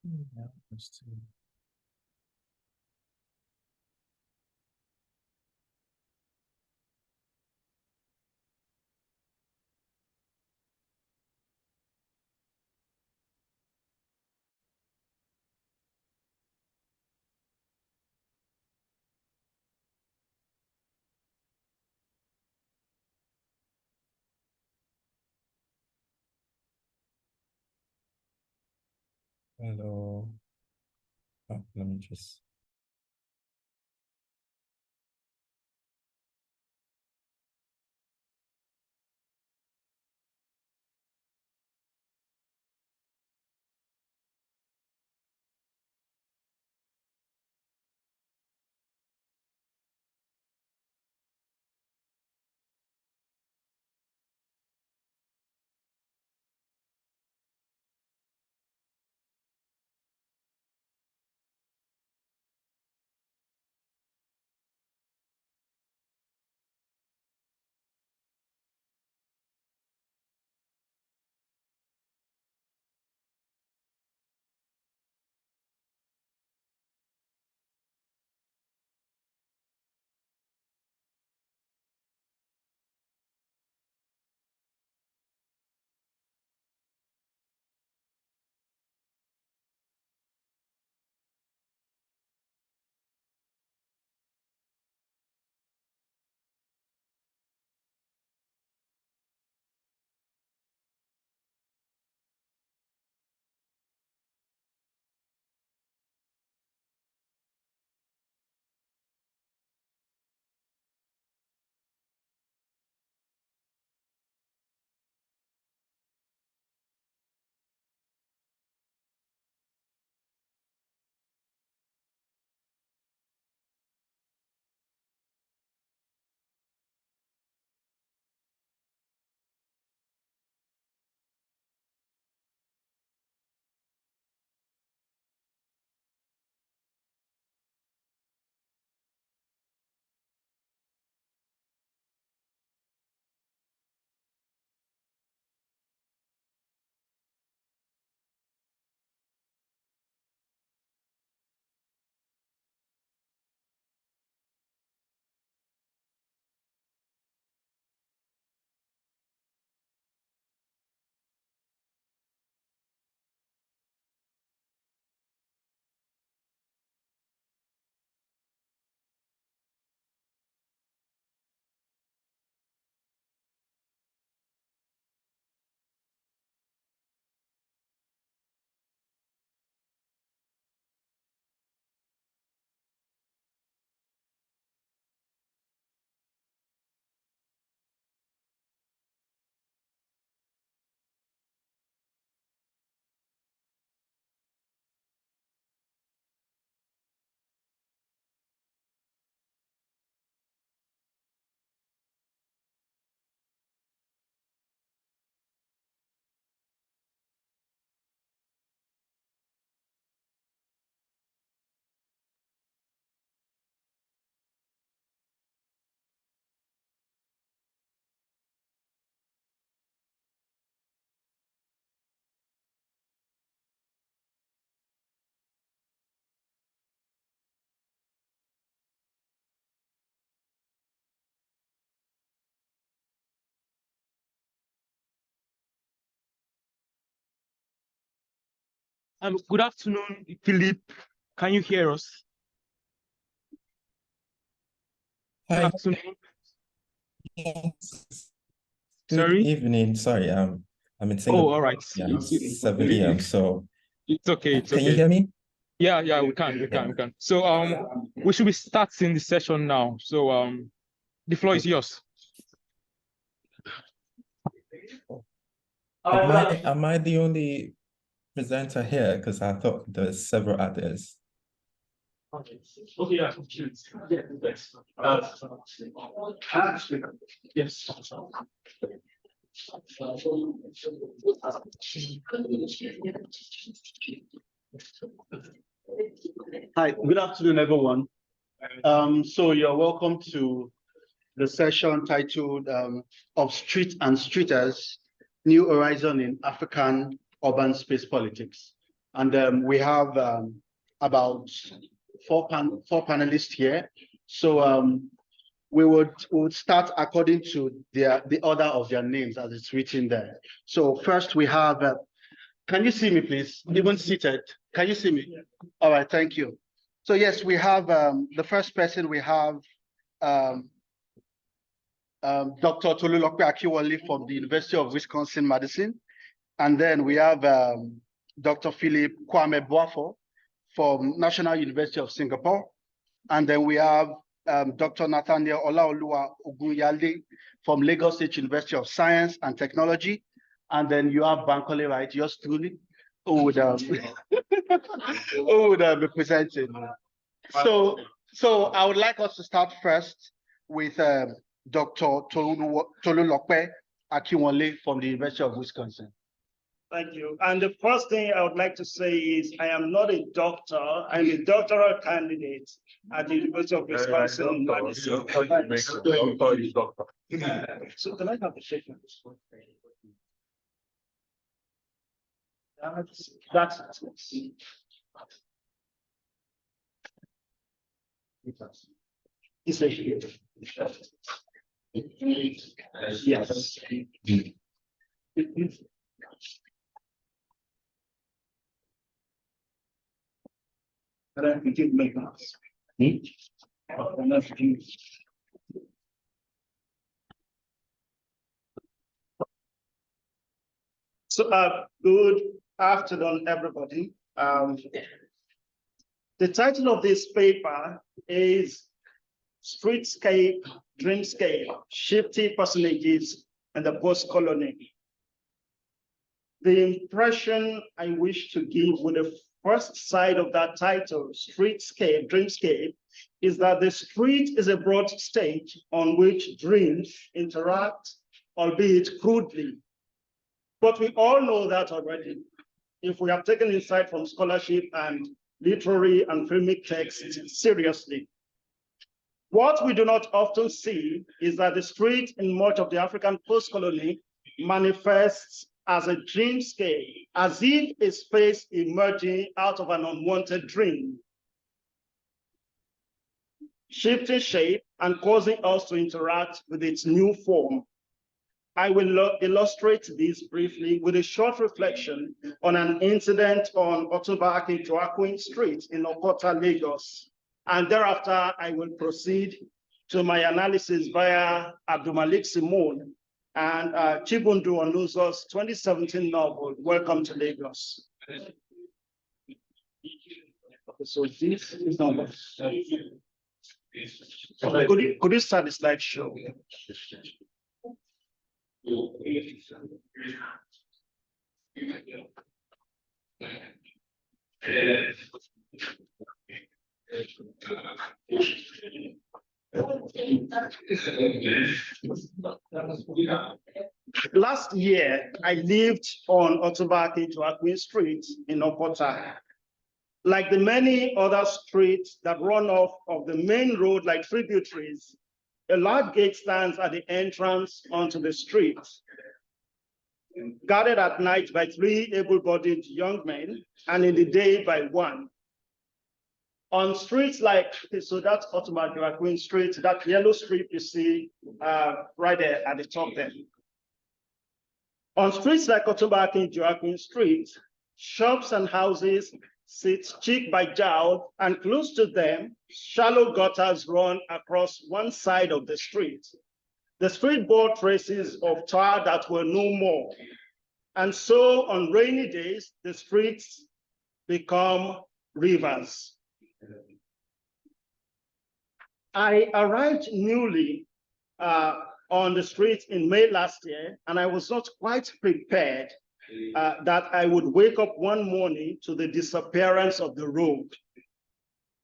Yeah, let's see. Hello. Let me just. Good afternoon, Philip. Can you hear us? Good Hi. afternoon. Yes. Good Sorry. evening. Sorry, I'm in Oh, Singapore. all right. Yeah, it's 7 p.m. So It's okay. It's can you okay. hear me? Yeah, we can. We can. So we should be starting the session now. So the floor is yours. Am I the only presenter here? Because I thought there's several others. Okay, yeah. Yes. Hi, good afternoon, everyone. So you're welcome to the session titled Of Street and Streeters, New Horizon in African Urban Space Politics. And we have about four panelists here. So we would start according to the order of their names as it's written there. So first we have, can you see me please? Even seated, can you see me? Yeah. All right, thank you. So yes, we have the first person, we have Dr. Tolulope Akiwole from the University of Wisconsin-Madison. And then we have Dr. Philip Kwame Boafo from National University of Singapore. And then we have Dr. Nathaniel Olaoluwa Ogunyale from Lagos State University of Science and Technology. And then you have Bankole, right, yours truly, who would, who would be presenting. So I would like us to start first with Dr. Tolulope Akiwole from the University of Wisconsin. Thank you. And the first thing I would like to say is I am not a doctor. I'm a doctoral candidate at the University of Wisconsin. So can I have a second? That's yes. We did make us. So good afternoon, everybody. The title of this paper is Streetscape, Dreamscape, Shifty Personages and the Post-Colony. The impression I wish to give with the first side of that title, Streetscape, Dreamscape, is that the street is a broad stage on which dreams interact, albeit crudely. But we all know that already. If we have taken insight from scholarship and literary and filmic texts seriously. What we do not often see is that the street in much of the African post-colony manifests as a dreamscape, as if a space emerging out of an unwanted dream, shifting shape and causing us to interact with its new form. I will illustrate this briefly with a short reflection on an incident on Otunba Akin-Joaquin Street in Okota, Lagos. And thereafter, I will proceed to my analysis via Abdulmalik Simon and Chibundu Onuzo's 2017 novel, Welcome to Lagos. Okay, so this is number. Could you start the slideshow? Last year, I lived on Otunba Akin-Joaquin Street in Okota. Like the many other streets that run off of the main road like tributaries, a large gate stands at the entrance onto the street, guarded at night by 3 able-bodied young men, and in the day by 1. On streets like, so that's Otunba Akin-Joaquin Street, that yellow strip you see right there at the top there. On streets like Otunba Akin-Joaquin Street, shops and houses sit cheek by jowl, and close to them, shallow gutters run across one side of the street. The street bore traces of tar that were no more. And so on rainy days, the streets become rivers. I arrived newly on the street in May last year, and I was not quite prepared that I would wake up one morning to the disappearance of the road.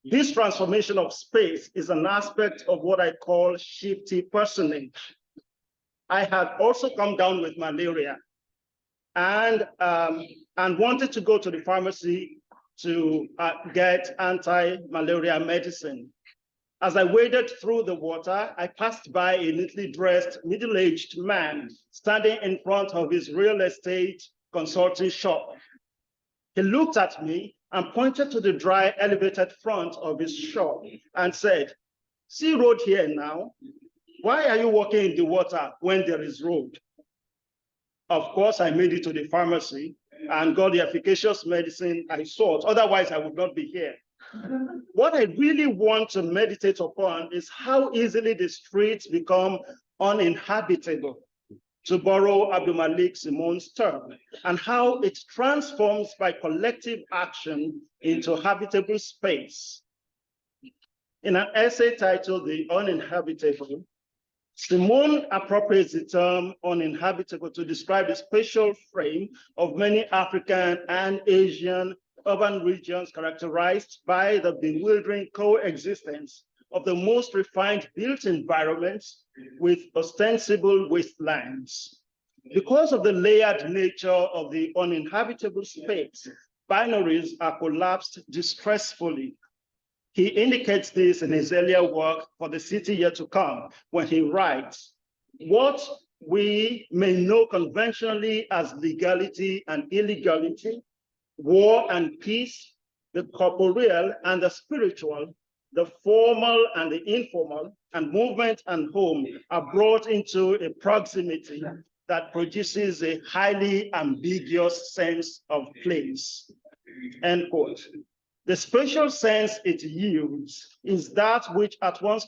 This transformation of space is an aspect of what I call shifty personage. I had also come down with malaria and wanted to go to the pharmacy to get anti-malaria medicine. As I waded through the water, I passed by a neatly dressed, middle-aged man standing in front of his real estate consulting shop. He looked at me and pointed to the dry elevated front of his shop and said, "See road here now? Why are you walking in the water when there is road?" Of course, I made it to the pharmacy and got the efficacious medicine I sought. Otherwise, I would not be here. What I really want to meditate upon is how easily the streets become uninhabitable, to borrow Abdul Malik Simon's term, and how it transforms by collective action into habitable space. In an essay titled "The Uninhabitable," Simon appropriates the term uninhabitable to describe the spatial frame of many African and Asian urban regions characterized by the bewildering coexistence of the most refined built environments with ostensible wastelands. Because of the layered nature of the uninhabitable space, binaries are collapsed distressfully. He indicates this in his earlier work, For the City Yet to Come, when he writes, "What we may know conventionally as legality and illegality, war and peace, the corporeal and the spiritual, the formal and the informal, and movement and home are brought into a proximity that produces a highly ambiguous sense of place." End quote. The spatial sense it yields is that which at once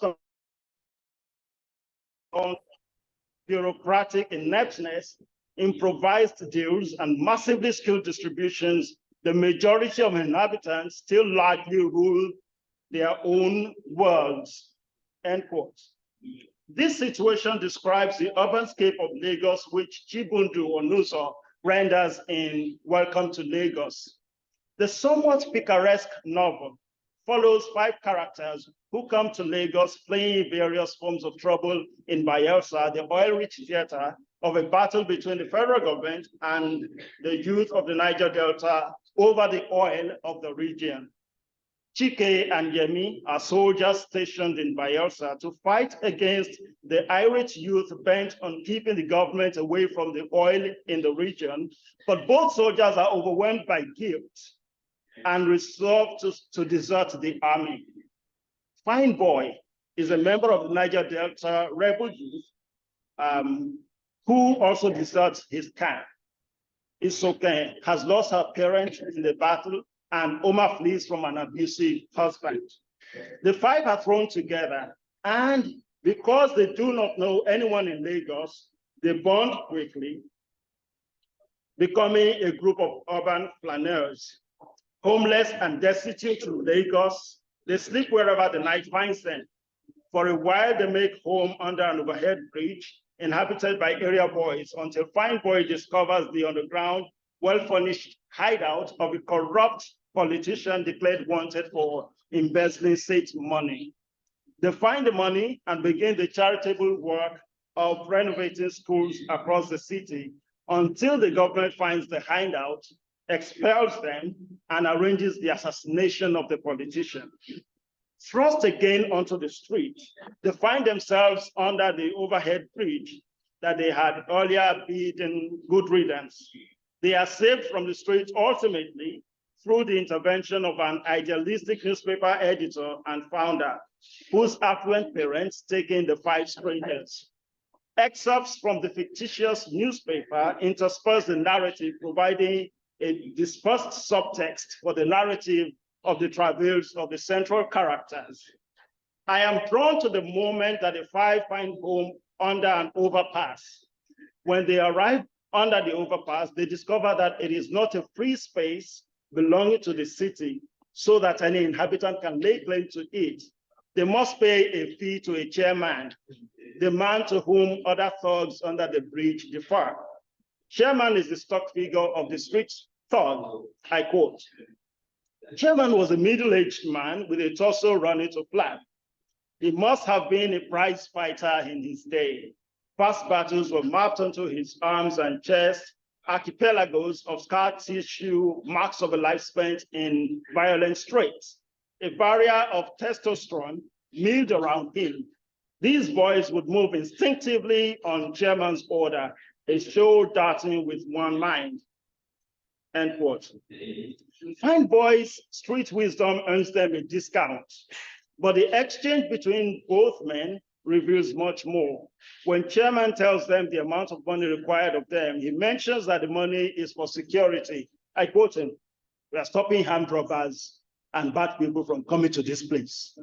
bureaucratic ineptness, improvised deals, and massively skilled distributions. The majority of inhabitants still largely rule their own worlds, end quote. This situation describes the urbanscape of Lagos, which Chibundu Onuzo renders in Welcome to Lagos. The somewhat picaresque novel follows 5 characters who come to Lagos fleeing various forms of trouble in Bayelsa, the oil-rich theater of a battle between the federal government and the youth of the Niger Delta over the oil of the region. Chike and Yemi are soldiers stationed in Bayelsa to fight against the irate youth bent on keeping the government away from the oil in the region, but both soldiers are overwhelmed by guilt and resolve to desert the army. Fine Boy is a member of the Niger Delta rebel youth who also deserts his camp. Isoke has lost her parents in the battle, and Oma flees from an abusive husband. The 5 are thrown together, and because they do not know anyone in Lagos, they bond quickly, becoming a group of urban flaneurs. Homeless and destitute in Lagos, they sleep wherever the night finds them. For a while, they make home under an overhead bridge inhabited by area boys until Fine Boy discovers the underground, well-furnished hideout of a corrupt politician declared wanted for embezzling state money. They find the money and begin the charitable work of renovating schools across the city until the government finds the hideout, expels them, and arranges the assassination of the politician. Thrust again onto the street, they find themselves under the overhead bridge that they had earlier bidden good riddance. They are saved from the street ultimately through the intervention of an idealistic newspaper editor and founder, whose affluent parents take in the 5 strangers. Excerpts from the fictitious newspaper intersperse the narrative, providing a dispersed subtext for the narrative of the travails of the central characters. I am drawn to the moment that the 5 find home under an overpass. When they arrive under the overpass, they discover that it is not a free space belonging to the city so that any inhabitant can lay claim to it. They must pay a fee to a chairman, the man to whom other thugs under the bridge defer. Chairman is the stock figure of the street thug, I quote. Chairman was a middle-aged man with a torso running to flat. He must have been a prize fighter in his day. Past battles were mapped onto his arms and chest, archipelagos of scar tissue, marks of a life spent in violent straits. A barrier of testosterone milled around him. These boys would move instinctively on Chairman's order, a show darting with one mind. end quote. Fine boys' street wisdom earns them a discount, but the exchange between both men reveals much more. When chairman tells them the amount of money required of them, he mentions that the money is for security. I quote him, "We are stopping armed robbers and bad people from coming to this place."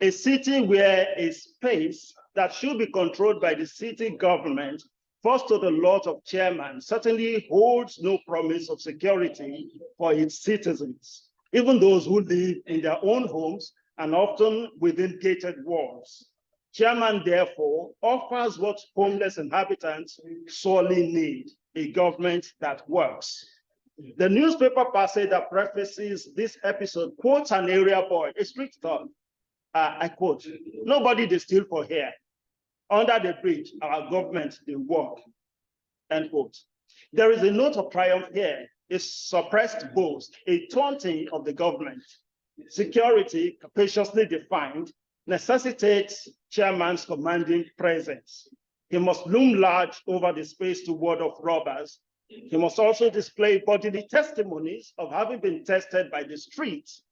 A city where a space that should be controlled by the city government, forced to the lot of chairman, certainly holds no promise of security for its citizens, even those who live in their own homes and often within gated walls. Chairman, therefore, offers what homeless inhabitants sorely need, a government that works. The newspaper passage that prefaces this episode quotes an area boy, a street thug. I quote, "Nobody dey steal for here. Under the bridge, our government dey work." End quote. There is a note of triumph here, a suppressed boast, a taunting of the government. Security, capaciously defined, necessitates chairman's commanding presence. He must loom large over the space to ward off robbers. He must also display bodily testimonies of having been tested by the streets.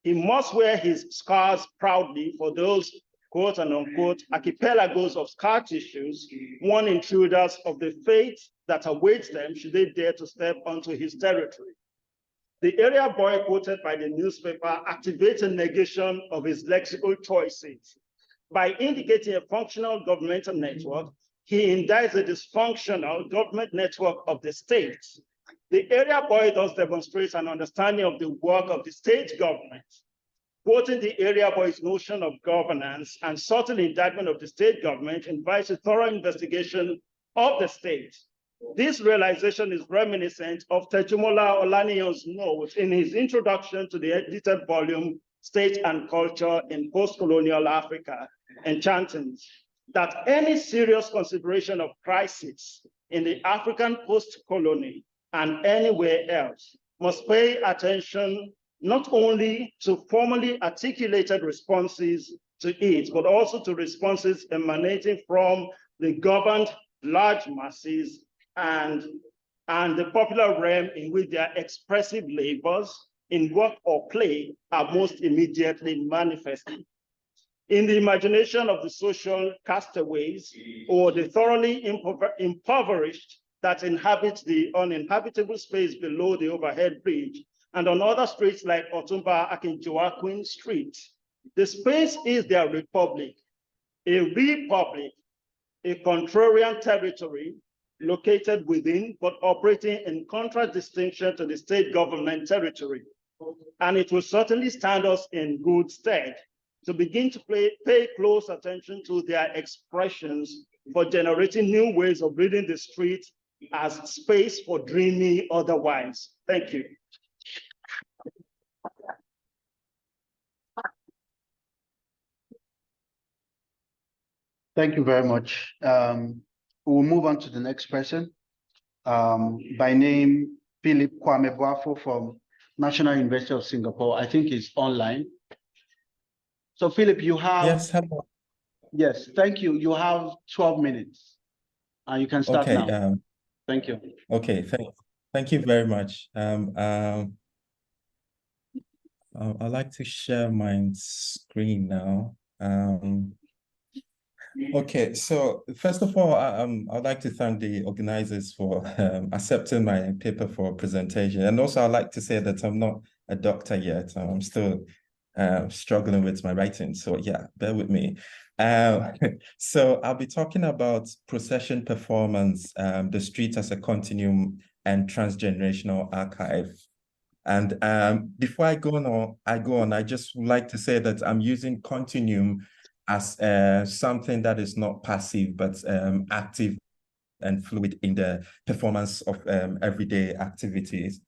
He must wear his scars proudly for those quote and unquote archipelagos of scar tissues, warn intruders of the fate that awaits them should they dare to step onto his territory. The area boy quoted by the newspaper activates a negation of his lexical choices. By indicating a functional governmental network, he indicts a dysfunctional government network of the state. The area boy thus demonstrates an understanding of the work of the state government. Quoting the area boy's notion of governance and subtle indictment of the state government invites a thorough investigation of the state. This realization is reminiscent of Tejumola Olaniyan's note in his introduction to the edited volume, State and Culture in Post-Colonial Africa, Enchantings, that any serious consideration of crisis in the African post-colony and anywhere else must pay attention not only to formally articulated responses to it, but also to responses emanating from the governed large masses and the popular realm in which their expressive labors in work or play are most immediately manifested. In the imagination of the social castaways or the thoroughly impoverished that inhabit the uninhabitable space below the overhead bridge and on other streets like Otumba Akinjoaquin Street, the space is their republic, a contrarian territory located within but operating in contradistinction to the state government territory. And it will certainly stand us in good stead to begin to pay close attention to their expressions for generating new ways of reading the street as space for dreaming otherwise. Thank you. Thank you very much. We'll move on to the next person. By name, Philip Kwame Boafo from National University of Singapore. I think he's online. So Philip, you have— Yes, hello. Yes, thank you. You have 12 minutes and you can start Okay, now. Thank you. Okay, thank you very much. I'd like to share my screen now. Okay, so first of all, I'd like to thank the organizers for accepting my paper for presentation. And also I'd like to say that I'm not a doctor yet. I'm still struggling with my writing. So yeah, bear with me. So I'll be talking about procession performance, the street as a continuum and transgenerational archive. And before I go on, I just would like to say that I'm using continuum as something that is not passive, but active and fluid in the performance of everyday activities.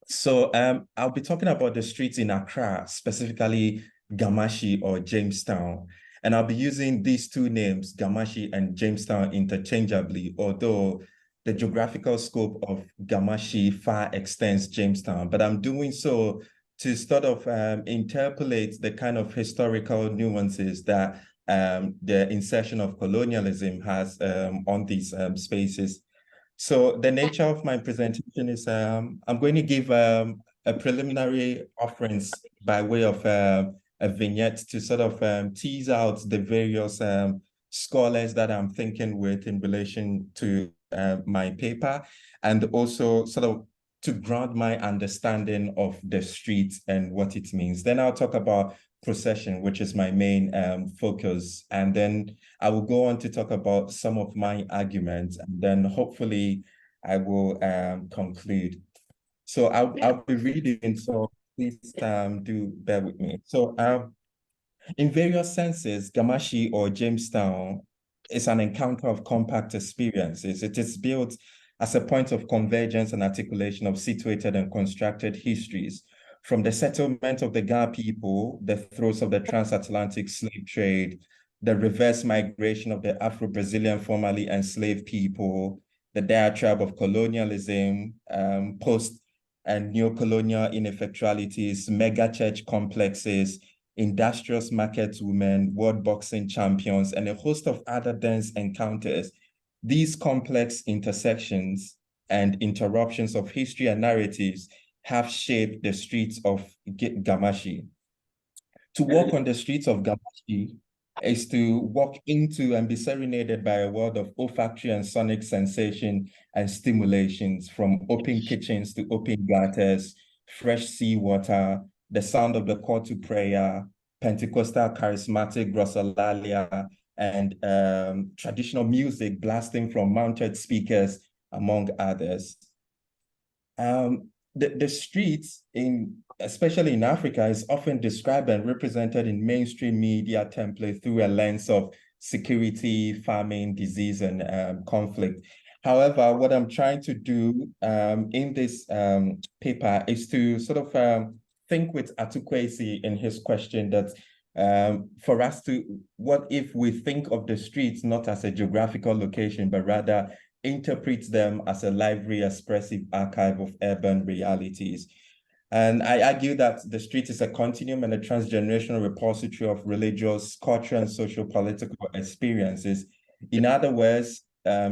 So I'll be talking about the streets in Accra, specifically Gamashi or Jamestown. And I'll be using these two names, Gamashi and Jamestown, interchangeably, although the geographical scope of Gamashi far extends Jamestown. But I'm doing so to sort of interpolate the kind of historical nuances that the insertion of colonialism has on these spaces. So the nature of my presentation is I'm going to give a preliminary offerings by way of a vignette to sort of tease out the various scholars that I'm thinking with in relation to my paper, and also sort of to ground my understanding of the street and what it means. Then I'll talk about procession, which is my main focus. And then I will go on to talk about some of my arguments, and then hopefully I will conclude. So I'll be reading, so please do bear with me. So in various senses, Gamashi or Jamestown is an encounter of compact experiences. It is built as a point of convergence and articulation of situated and constructed histories, from the settlement of the Ga people, the throes of the transatlantic slave trade, the reverse migration of the Afro-Brazilian formerly enslaved people, the diatribe of colonialism, post and neo-colonial ineffectualities, mega church complexes, industrious market women, world boxing champions, and a host of other dense encounters. These complex intersections and interruptions of history and narratives have shaped the streets of Gamashi. To walk on the streets of Gamashi is to walk into and be serenaded by a world of olfactory and sonic sensation and stimulations, from open kitchens to open gutters, fresh seawater, the sound of the call to prayer, Pentecostal charismatic glossolalia, and traditional music blasting from mounted speakers, among others. The streets, especially in Africa, is often described and represented in mainstream media template through a lens of security, famine, disease, and conflict. However, what I'm trying to do in this paper is to sort of think with Atukwesi in his question that for us to, what if we think of the streets not as a geographical location, but rather interprets them as a lively, expressive archive of urban realities. And I argue that the street is a continuum and a transgenerational repository of religious, cultural, and socio-political experiences. In other words,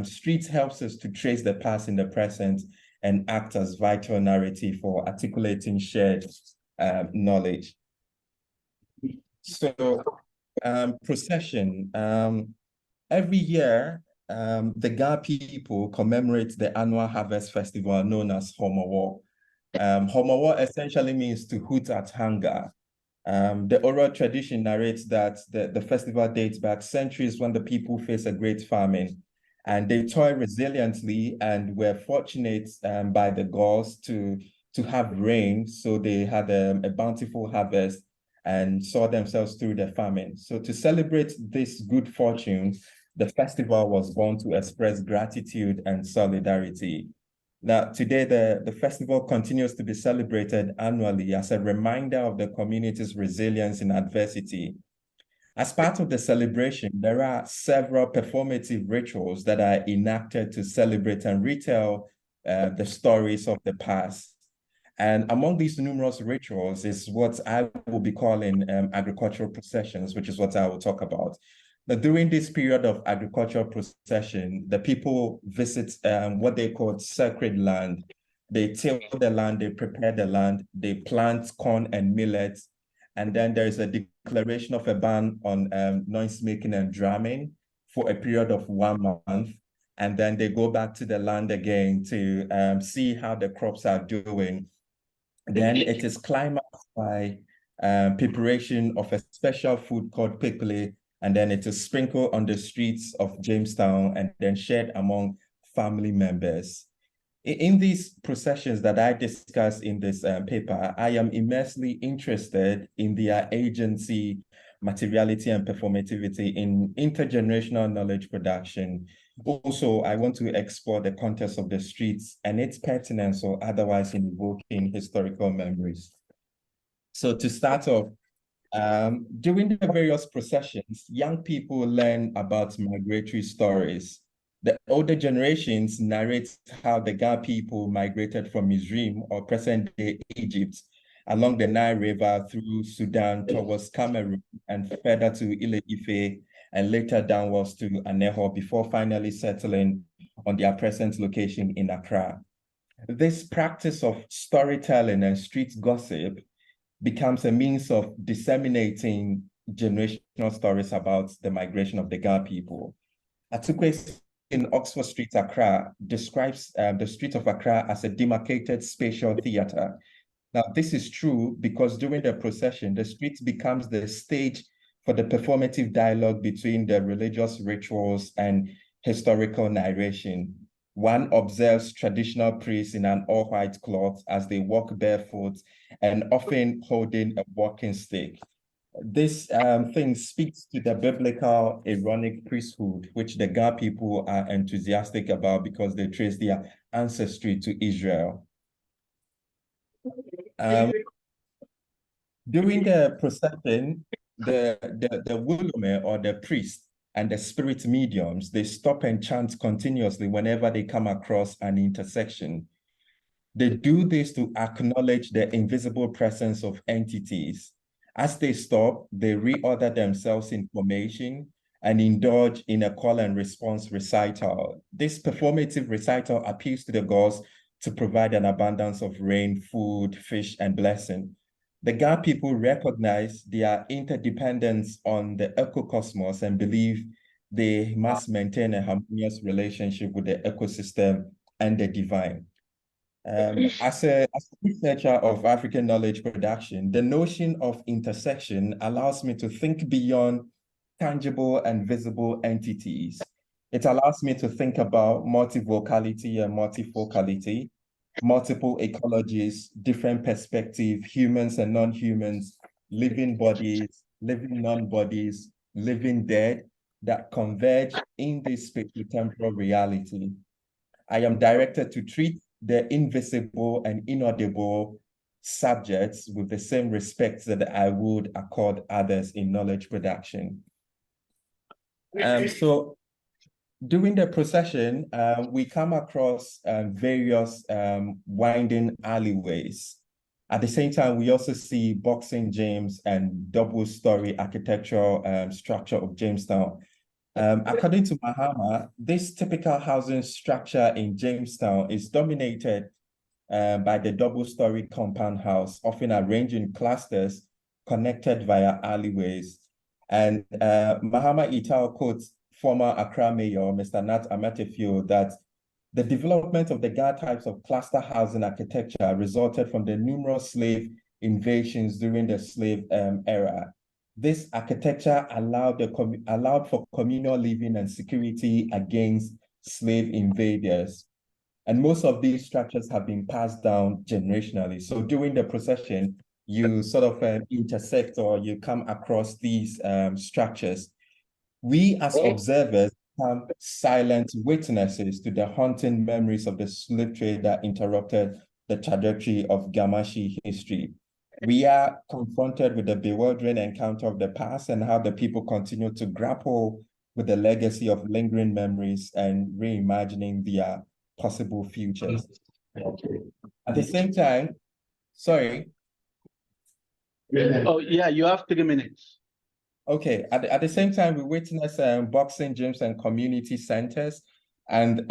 streets helps us to trace the past in the present and act as vital narrative for articulating shared knowledge. So, procession. Every year, the Ga people commemorate the annual harvest festival known as Homowo. Homowo essentially means to hoot at hunger. The oral tradition narrates that the festival dates back centuries when the people faced a great famine, and they toiled resiliently and were fortunate by the gods to have rain, so they had a bountiful harvest and saw themselves through the famine. So to celebrate this good fortune, the festival was born to express gratitude and solidarity. Now, today, the festival continues to be celebrated annually as a reminder of the community's resilience in adversity. As part of the celebration, there are several performative rituals that are enacted to celebrate and retell the stories of the past. And among these numerous rituals is what I will be calling agricultural processions, which is what I will talk about. But during this period of agricultural procession, the people visit what they call sacred land. They till the land, they prepare the land, they plant corn and millet, and then there is a declaration of a ban on noise making and drumming for a period of 1 month. And then they go back to the land again to see how the crops are doing. Then it is climaxed by preparation of a special food called pikuli, and then it is sprinkled on the streets of Jamestown and then shared among family members. In these processions that I discuss in this paper, I am immensely interested in their agency, materiality, and performativity in intergenerational knowledge production. Also, I want to explore the context of the streets and its pertinence or otherwise in evoking historical memories. So to start off, during the various processions, young people learn about migratory stories. The older generations narrate how the Ga people migrated from Mizraim or present-day Egypt along the Nile River through Sudan towards Cameroon and further to Ile Ife and later downwards to Aneho before finally settling on their present location in Accra. This practice of storytelling and street gossip becomes a means of disseminating generational stories about the migration of the Ga people. Atukwe in Oxford Street, Accra, describes the street of Accra as a demarcated spatial theater. Now, this is true because during the procession, the street becomes the stage for the performative dialogue between the religious rituals and historical narration. One observes traditional priests in an all-white cloth as they walk barefoot and often holding a walking stick. This thing speaks to the biblical Aaronic priesthood, which the Ga people are enthusiastic about because they trace their ancestry to Israel. During the procession, the Wulume or the priest and the spirit mediums, they stop and chant continuously whenever they come across an intersection. They do this to acknowledge the invisible presence of entities. As they stop, they reorder themselves in formation and indulge in a call and response recital. This performative recital appeals to the gods to provide an abundance of rain, food, fish, and blessing. The Ga people recognize their interdependence on the ecocosmos and believe they must maintain a harmonious relationship with the ecosystem and the divine. As a researcher of African knowledge production, the notion of intersection allows me to think beyond tangible and visible entities. It allows me to think about multivocality and multifocality, multiple ecologies, different perspectives, humans and non-humans, living bodies, living non-bodies, living dead, that converge in this spatio-temporal reality. I am directed to treat the invisible and inaudible subjects with the same respect that I would accord others in knowledge production. So during the procession, we come across various winding alleyways. At the same time, we also see boxing gyms and double-story architectural structure of Jamestown. According to Mahama, this typical housing structure in Jamestown is dominated by the double-story compound house, often arranged in clusters connected via alleyways. And Mahama Ital quotes former Accra Mayor, Mr. Nat Amatefio, that the development of the Ga types of cluster housing architecture resulted from the numerous slave invasions during the slave era. This architecture allowed for communal living and security against slave invaders. And most of these structures have been passed down generationally. So during the procession, you sort of intersect or you come across these structures. We as observers become silent witnesses to the haunting memories of the slave trade that interrupted the trajectory of Gamashi history. We are confronted with the bewildering encounter of the past and how the people continue to grapple with the legacy of lingering memories and reimagining their possible futures. At the same time, sorry. Oh, yeah, you have 3 minutes. Okay, at the same time, we witness boxing gyms and community centers, and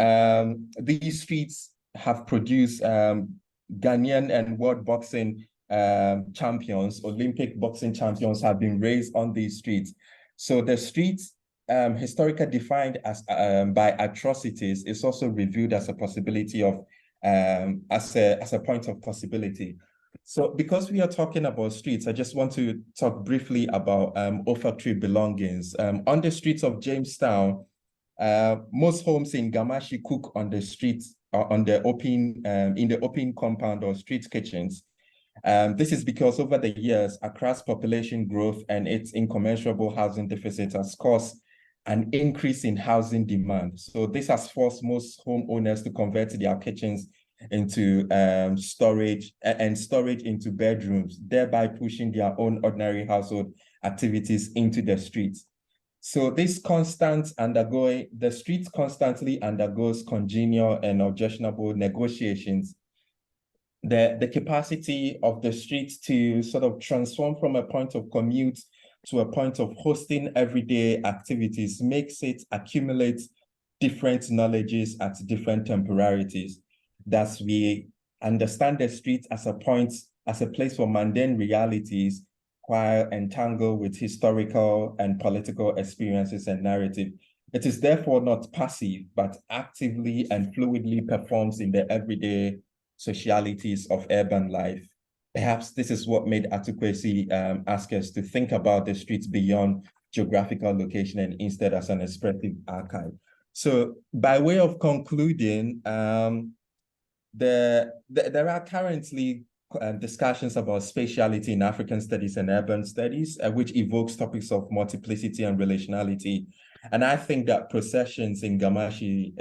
these streets have produced Ghanaian and world boxing champions. Olympic boxing champions have been raised on these streets. So the streets, historically defined as by atrocities, is also reviewed as a possibility of as a point of possibility. So because we are talking about streets, I just want to talk briefly about olfactory belongings. On the streets of Jamestown, most homes in Gamashi cook on the streets, on the open, in the open compound or street kitchens. This is because over the years, Accra's population growth and its incommensurable housing deficit has caused an increase in housing demand. So this has forced most homeowners to convert their kitchens into storage into bedrooms, thereby pushing their own ordinary household activities into the streets. So this the streets constantly undergoes congenial and objectionable negotiations. The capacity of the streets to sort of transform from a point of commute to a point of hosting everyday activities makes it accumulate different knowledges at different temporalities. Thus, we understand the street as a place for mundane realities while entangled with historical and political experiences and narrative. It is therefore not passive, but actively and fluidly performs in the everyday socialities of urban life. Perhaps this is what made Atukwesi ask us to think about the streets beyond geographical location and instead as an expressive archive. So by way of concluding, there are currently discussions about spatiality in African studies and urban studies, which evokes topics of multiplicity and relationality. And I think that processions in Gamashi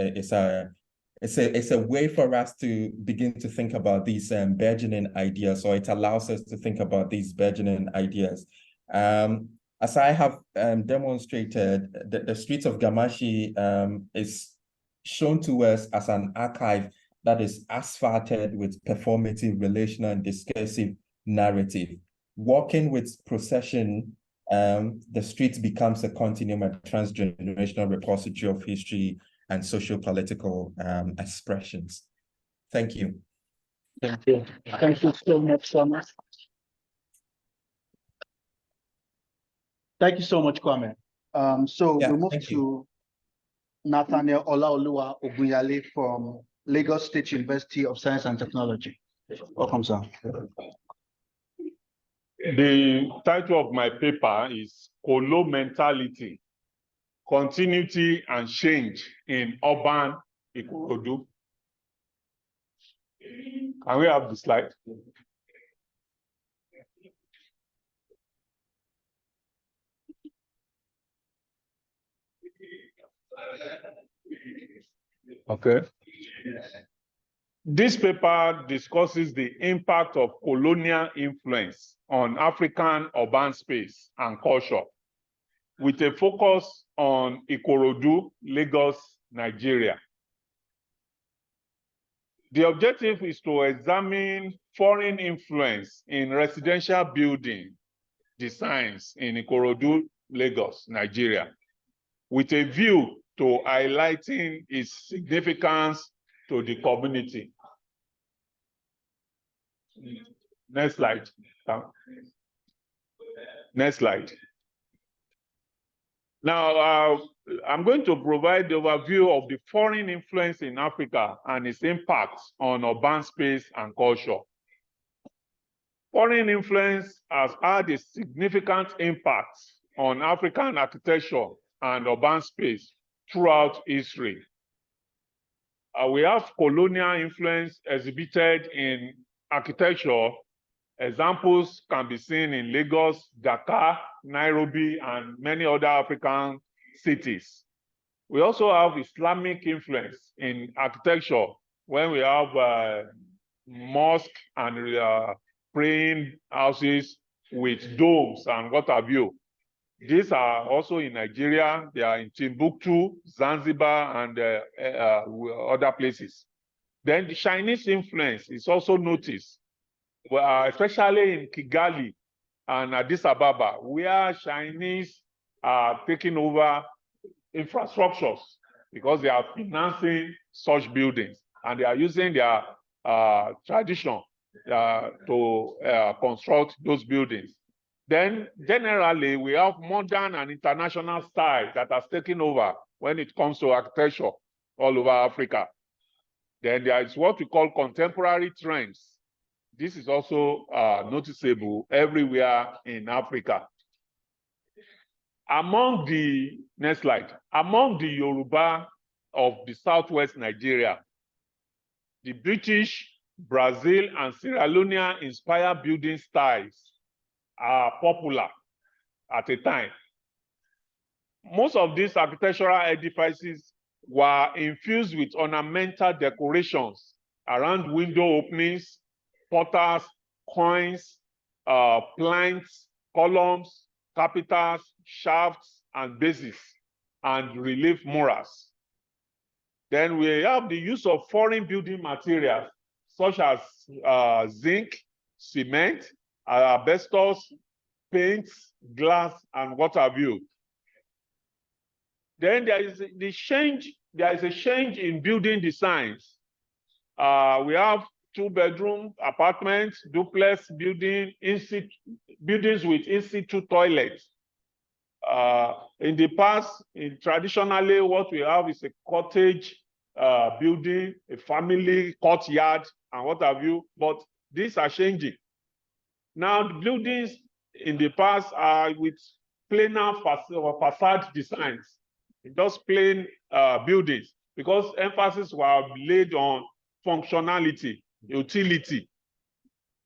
it's a way for us to begin to think about these burgeoning ideas, or it allows us to think about these burgeoning ideas. As I have demonstrated, the streets of Gamashi is shown to us as an archive that is asphalted with performative, relational, and discursive narrative. Walking with procession, the street becomes a continuum, a transgenerational repository of history and socio-political expressions. Thank you. Thank you. Thank you so much, Thomas. Thank you so much, Kwame. We move to Nathaniel Olaoluwa Ogunyale from Lagos State University of Science and Technology. Welcome, sir. The title of my paper is Kolo Mentality, Continuity and Change in Urban Ikorodu. Can we have the slide? Okay. This paper discusses the impact of colonial influence on African urban space and culture, with a focus on Ikorodu, Lagos, Nigeria. The objective is to examine foreign influence in residential building designs in Ikorodu, Lagos, Nigeria, with a view to highlighting its significance to the community. Next slide. Next slide. Now, I'm going to provide the overview of the foreign influence in Africa and its impact on urban space and culture. Foreign influence has had a significant impact on African architecture and urban space throughout history. We have colonial influence exhibited in architecture. Examples can be seen in Lagos, Dakar, Nairobi, and many other African cities. We also have Islamic influence in architecture when we have mosques and praying houses with domes and what have you. These are also in Nigeria. They are in Timbuktu, Zanzibar, and other places. Then the Chinese influence is also noticed, especially in Kigali and Addis Ababa, where Chinese are taking over infrastructures because they are financing such buildings and they are using their tradition to construct those buildings. Then generally, we have modern and international style that has taken over when it comes to architecture all over Africa. Then there is what we call contemporary trends. This is also noticeable everywhere in Africa. Among the, next slide, among the Yoruba of the Southwest Nigeria, the British, Brazil, and Sierra Leone inspired building styles are popular at a time. Most of these architectural edifices were infused with ornamental decorations around window openings, portals, coins, planks, columns, capitals, shafts, and bases, and relief murals. Then we have the use of foreign building materials, such as zinc, cement, asbestos, paints, glass, and what have you. Then there is a change in building designs. We have 2-bedroom apartments, duplex buildings with in-situ toilets. In the past, traditionally, what we have is a cottage building, a family courtyard, and what have you. But these are changing. Now, the buildings in the past are with planar facade designs, just plain buildings, because emphasis was laid on functionality, utility.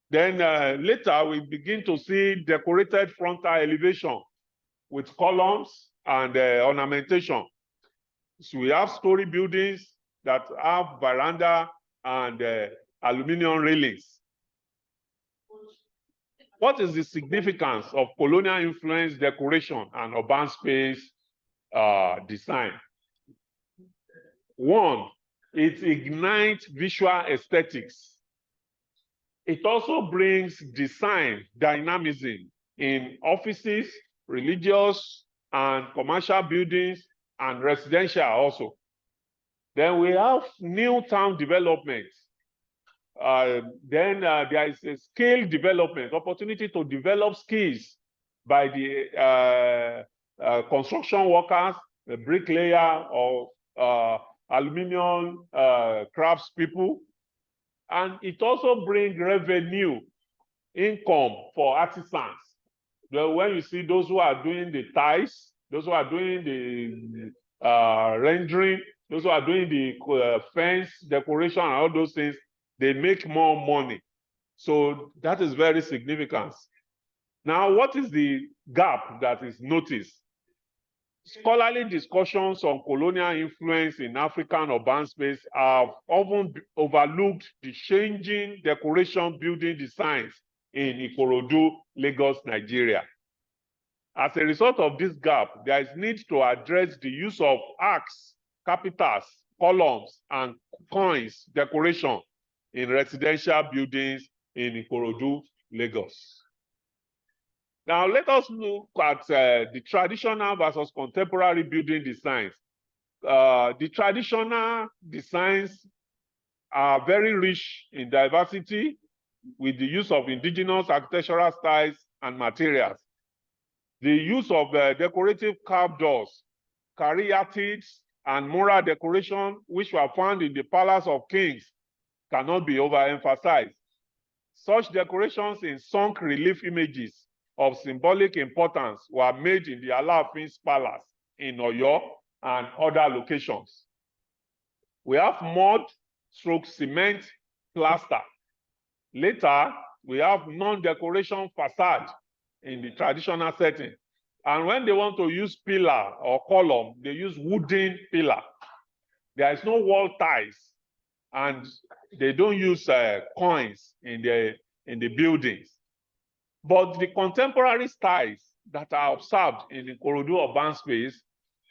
Then later, we begin to see decorated frontal elevation with columns and ornamentation. So we have story buildings that have veranda and aluminum railings. What is the significance of colonial influence decoration and urban space design? One, it ignites visual aesthetics. It also brings design dynamism in offices, religious and commercial buildings, and residential also. Then we have new town development. Then there is a skill development, opportunity to develop skills by the construction workers, the bricklayer, or aluminum crafts people. And it also brings revenue, income for artisans. When you see those who are doing the ties, those who are doing the rendering, those who are doing the fence decoration and all those things, they make more money. So that is very significant. Now, what is the gap that is noticed? Scholarly discussions on colonial influence in African urban space have often overlooked the changing decoration building designs in Ikorodu, Lagos, Nigeria. As a result of this gap, there is need to address the use of arcs, capitals, columns, and coins decoration in residential buildings in Ikorodu, Lagos. Now, let us look at the traditional versus contemporary building designs. The traditional designs are very rich in diversity with the use of indigenous architectural styles and materials. The use of decorative carved doors, caryatids, and mural decoration, which were found in the Palace of Kings, cannot be overemphasized. Such decorations in sunk relief images of symbolic importance were made in the Alaafin's Palace in Oyo and other locations. We have mud, cement, plaster. Later, we have non-decoration facade in the traditional setting. And when they want to use pillar or column, they use wooden pillar. There is no wall ties, and they don't use coins in the buildings. But the contemporary styles that are observed in the Ikorodu urban space,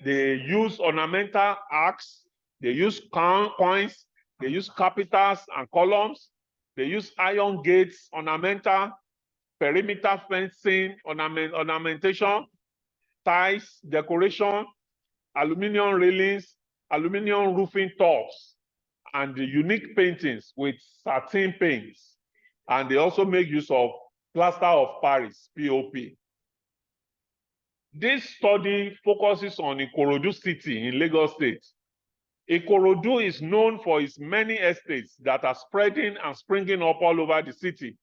they use ornamental arcs, they use coins, they use capitals and columns, they use iron gates, ornamental, perimeter fencing, ornamentation, ties, decoration, aluminum railings, aluminum roofing tops, and the unique paintings with satin paints. And they also make use of plaster of Paris, POP. This study focuses on Ikorodu city in Lagos State. Ikorodu is known for its many estates that are spreading and springing up all over the city.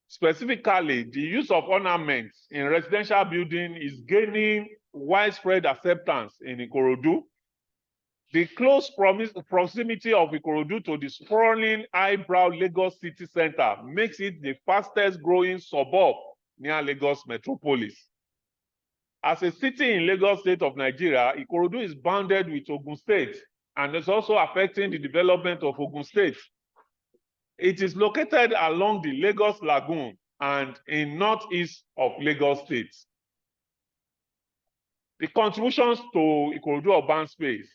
Specifically, the use of ornaments in residential building is gaining widespread acceptance in Ikorodu. The close proximity of Ikorodu to the sprawling eyebrow Lagos city center makes it the fastest growing suburb near Lagos metropolis. As a city in Lagos State of Nigeria, Ikorodu is bounded with Ogun State and is also affecting the development of Ogun State. It is located along the Lagos Lagoon and in northeast of Lagos State. The contributions to Ikorodu urban space.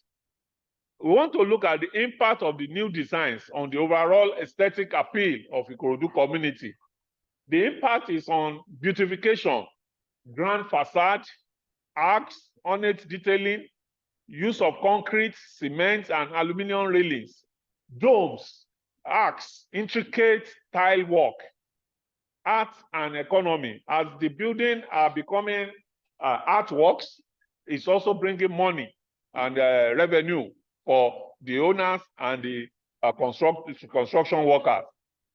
We want to look at the impact of the new designs on the overall aesthetic appeal of Ikorodu community. The impact is on beautification grand facade, arcs, ornate detailing, use of concrete, cement, and aluminum railings, domes, arcs, intricate tile work, art and economy. As the building are becoming artworks, it's also bringing money and revenue for the owners and the construction workers.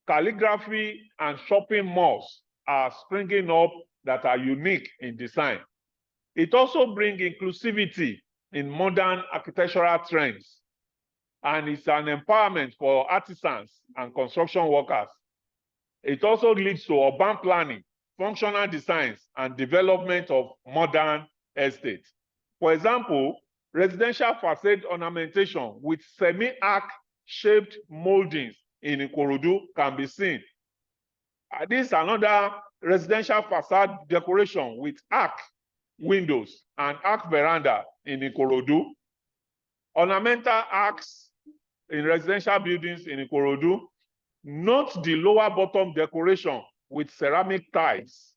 Calligraphy and shopping malls are springing up that are unique in design. It also brings inclusivity in modern architectural trends, and it's an empowerment for artisans and construction workers. It also leads to urban planning, functional designs, and development of modern estates. For example, residential facade ornamentation with semi-arc shaped moldings in Ikorodu can be seen. This is another residential facade decoration with arc windows and arc veranda in Ikorodu. Ornamental arcs in residential buildings in Ikorodu. Note the lower bottom decoration with ceramic tiles.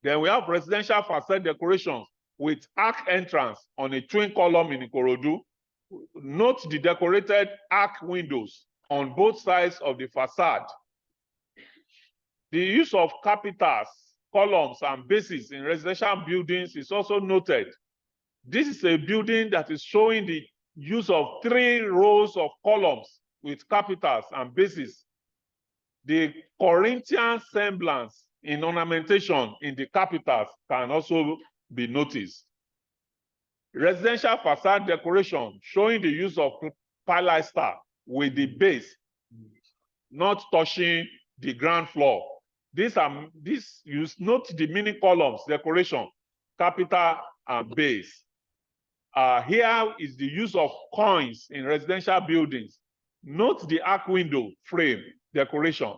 Then we have residential facade decorations with arc entrance on a twin column in Ikorodu. Note the decorated arc windows on both sides of the facade. The use of capitals, columns, and bases in residential buildings is also noted. This is a building that is showing the use of 3 rows of columns with capitals and bases. The Corinthian semblance in ornamentation in the capitals can also be noticed. Residential facade decoration showing the use of pilaster with the base not touching the ground floor. Note the mini columns decoration, capital and base. Here is the use of coins in residential buildings. Note the arc window frame decoration.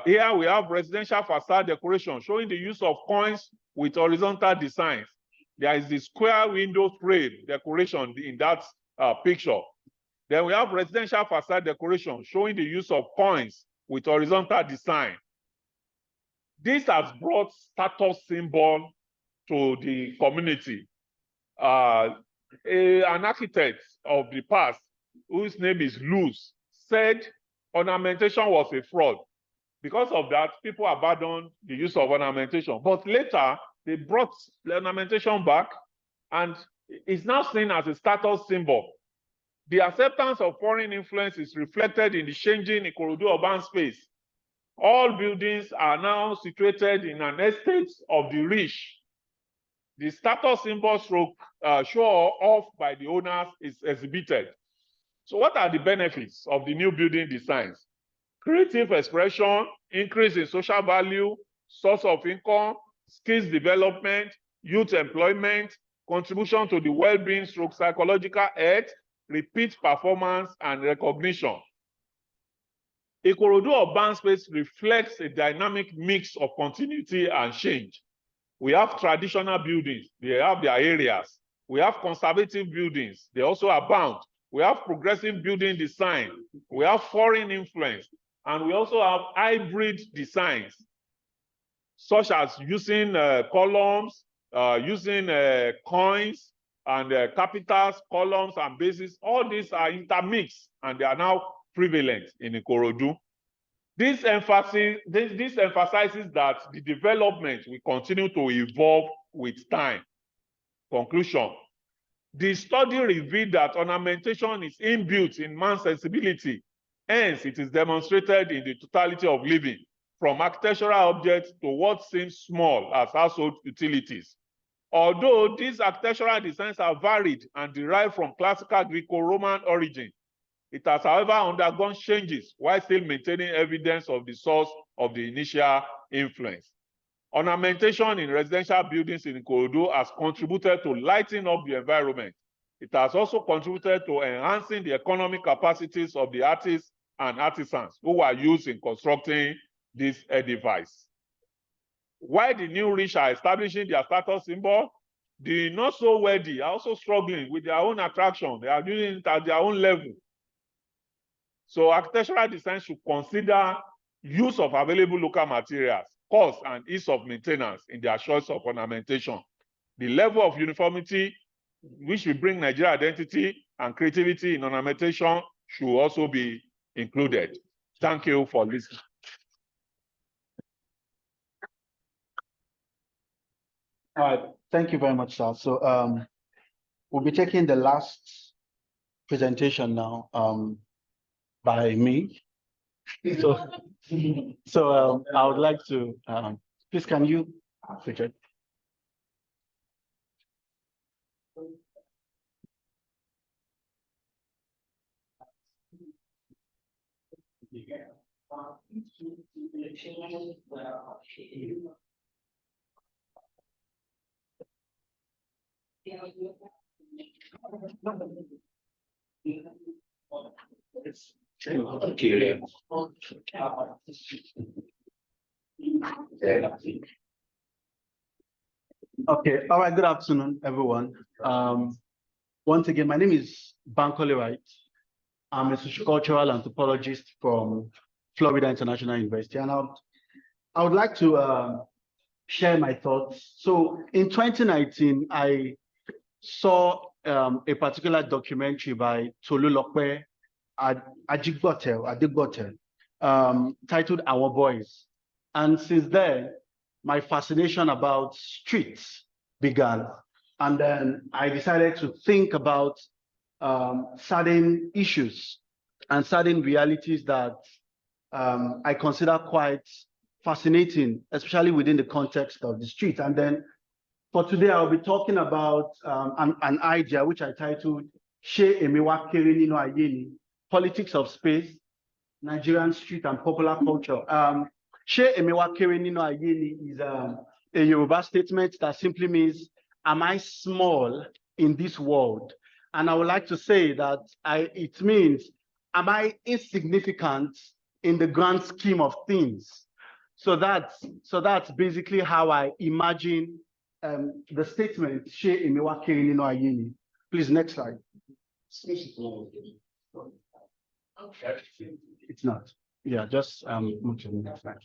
Here we have residential facade decoration showing the use of coins with horizontal designs. There is the square window frame decoration in that picture. Then we have residential facade decoration showing the use of coins with horizontal design. This has brought status symbol to the community. An architect of the past, whose name is Luz, said ornamentation was a fraud. Because of that, people abandoned the use of ornamentation. But later, they brought the ornamentation back, and it's now seen as a status symbol. The acceptance of foreign influence is reflected in the changing Ikorodu urban space. All buildings are now situated in an estate of the rich. The status symbol show off by the owners is exhibited. So what are the benefits of the new building designs? Creative expression, increase in social value, source of income, skills development, youth employment, contribution to the well-being / psychological health, repeat performance, and recognition. Ikorodu urban space reflects a dynamic mix of continuity and change. We have traditional buildings, they have their areas. We have conservative buildings, they also abound. We have progressive building design. We have foreign influence. And we also have hybrid designs, such as using columns, using coins, and capitals, columns, and bases. All these are intermixed, and they are now prevalent in Ikorodu. This emphasizes that the development will continue to evolve with time. Conclusion. The study revealed that ornamentation is inbuilt in man's sensibility. Hence, it is demonstrated in the totality of living, from architectural objects to what seems small as household utilities. Although these architectural designs are varied and derived from classical Greco-Roman origin, it has, however, undergone changes while still maintaining evidence of the source of the initial influence. Ornamentation in residential buildings in Ikorodu has contributed to lighting up the environment. It has also contributed to enhancing the economic capacities of the artists and artisans who are used in constructing this edifice. While the new rich are establishing their status symbol, the not so wealthy are also struggling with their own attraction. They are using it at their own level. So architectural design should consider use of available local materials, cost and ease of maintenance in their choice of ornamentation. The level of uniformity which will bring Nigeria identity and creativity in ornamentation should also be included. Thank you for listening. All right, thank you very much, sir. So we'll be taking the last presentation now by me. So I would like to please, can you Richard? Okay, all right, good afternoon, everyone. Once again, my name is Bankole Wright. I'm a sociocultural anthropologist from Florida International University, and I would like to share my thoughts. So in 2019, I saw a particular documentary by Tolulokpe Adigbotel, titled Our Boys. And since then, my fascination about streets began. And then I decided to think about certain issues and certain realities that I consider quite fascinating, especially within the context of the street. And then for today, I'll be talking about an idea which I titled She Emewa Kere Ninu Ayeni, Politics of Space, Nigerian Street and Popular Culture. She Emewa Kere Ninu Ayeni is a Yoruba statement that simply means, am I small in this world? And I would like to say that it means, am I insignificant in the grand scheme of things? So that's basically how I imagine the statement, She Emewa Kere Ninu Ayeni. Please, next slide. It's not. Yeah, just move to the next slide.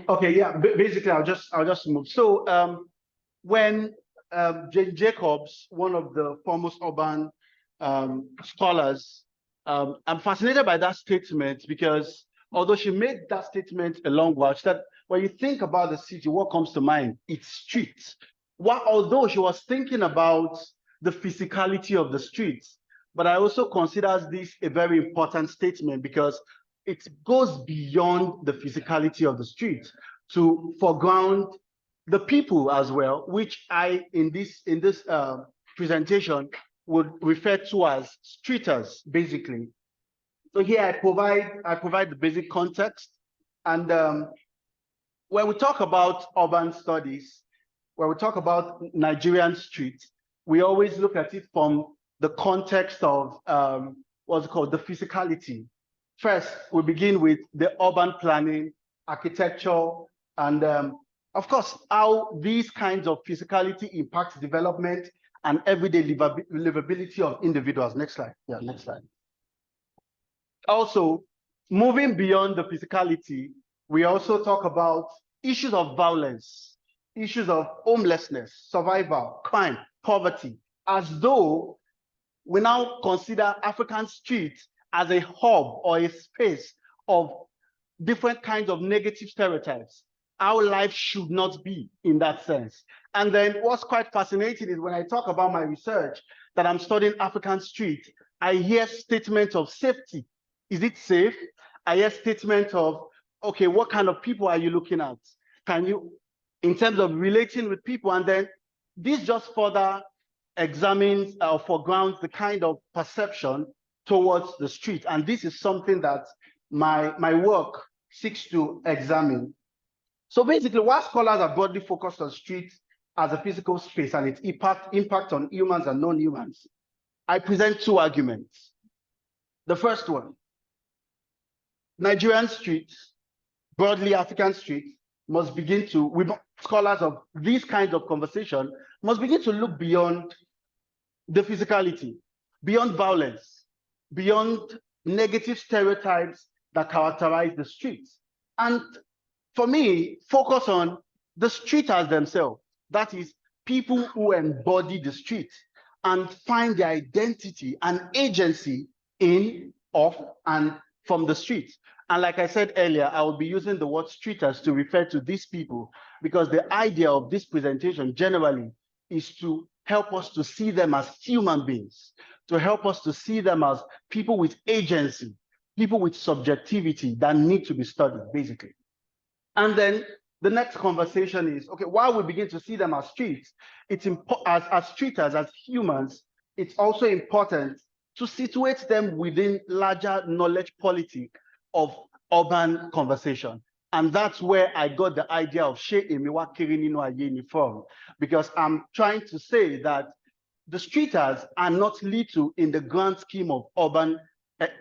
Okay, yeah, basically I'll just move. So when Jane Jacobs, one of the foremost urban scholars, I'm fascinated by that statement because although she made that statement a long while, she said, when you think about the city, what comes to mind? It's streets. Although she was thinking about the physicality of the streets, but I also consider this a very important statement because it goes beyond the physicality of the streets to foreground the people as well, which I, in this presentation, would refer to as streeters, basically. So here I provide the basic context. And when we talk about urban studies, when we talk about Nigerian streets, we always look at it from the context of what's called the physicality. First, we begin with the urban planning, architecture, and of course, how these kinds of physicality impacts development and everyday livability of individuals. Next slide. Yeah, next slide. Also, moving beyond the physicality, we also talk about issues of violence, issues of homelessness, survival, crime, poverty, as though we now consider African streets as a hub or a space of different kinds of negative stereotypes. Our life should not be in that sense. And then what's quite fascinating is when I talk about my research that I'm studying African streets, I hear statements of safety. Is it safe? I hear statements of, okay, what kind of people are you looking at? Can you, in terms of relating with people, and then this just further examines or foregrounds the kind of perception towards the street. And this is something that my work seeks to examine. So basically, while scholars are broadly focused on streets as a physical space and its impact on humans and non-humans, I present two arguments. The first one, Nigerian streets, broadly African streets, must begin to, scholars of these kinds of conversation, must begin to look beyond the physicality, beyond violence, beyond negative stereotypes that characterize the streets. And for me, focus on the streeters themselves. That is, people who embody the street and find their identity and agency in, of, and from the streets. And like I said earlier, I will be using the word streeters to refer to these people because the idea of this presentation generally is to help us to see them as human beings, to help us to see them as people with agency, people with subjectivity that need to be studied, basically. And then the next conversation is, okay, while we begin to see them as streets, it's as streeters, as humans, it's also important to situate them within larger knowledge politic of urban conversation. And that's where I got the idea of Shea Emiwa Kirinino Ayeni from, because I'm trying to say that the streeters are not little in the grand scheme of urban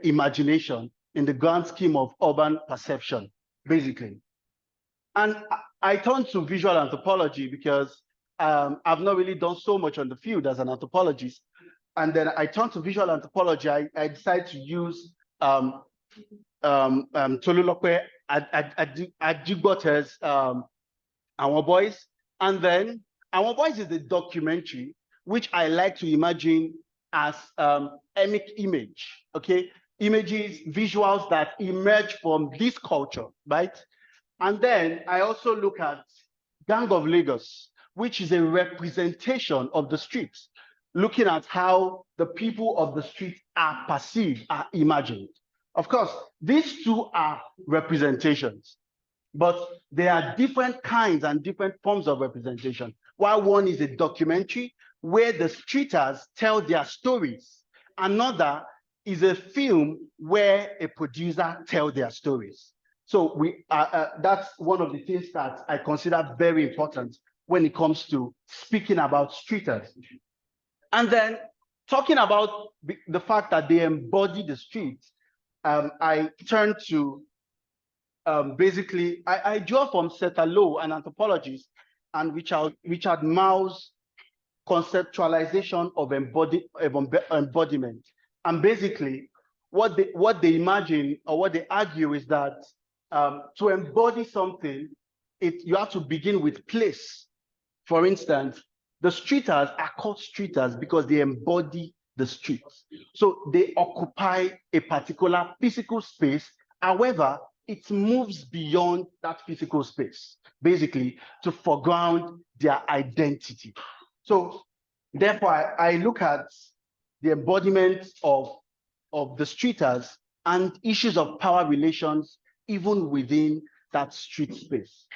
imagination, in the grand scheme of urban perception, basically. And I turned to visual anthropology because I've not really done so much on the field as an anthropologist. And then I turned to visual anthropology. I decided to use Tolulokpe Ajigbote's Our Boys. And then Our Boys is a documentary which I like to imagine as emic image, okay? Images, visuals that emerge from this culture, right? And then I also look at Gang of Lagos, which is a representation of the streets, looking at how the people of the street are perceived, are imagined. Of course, these two are representations, but there are different kinds and different forms of representation. While one is a documentary where the streeters tell their stories, another is a film where a producer tells their stories. So that's one of the things that I consider very important when it comes to speaking about streeters. And then talking about the fact that they embody the streets, I turn to basically, I draw from Seta Low, an anthropologist, and Richard Mau's conceptualization of embodiment. And basically, what they imagine or what they argue is that to embody something, you have to begin with place. For instance, the streeters are called streeters because they embody the streets. So they occupy a particular physical space. However, it moves beyond that physical space, basically to foreground their identity. So therefore, I look at the embodiment of the streeters and issues of power relations even within that street space.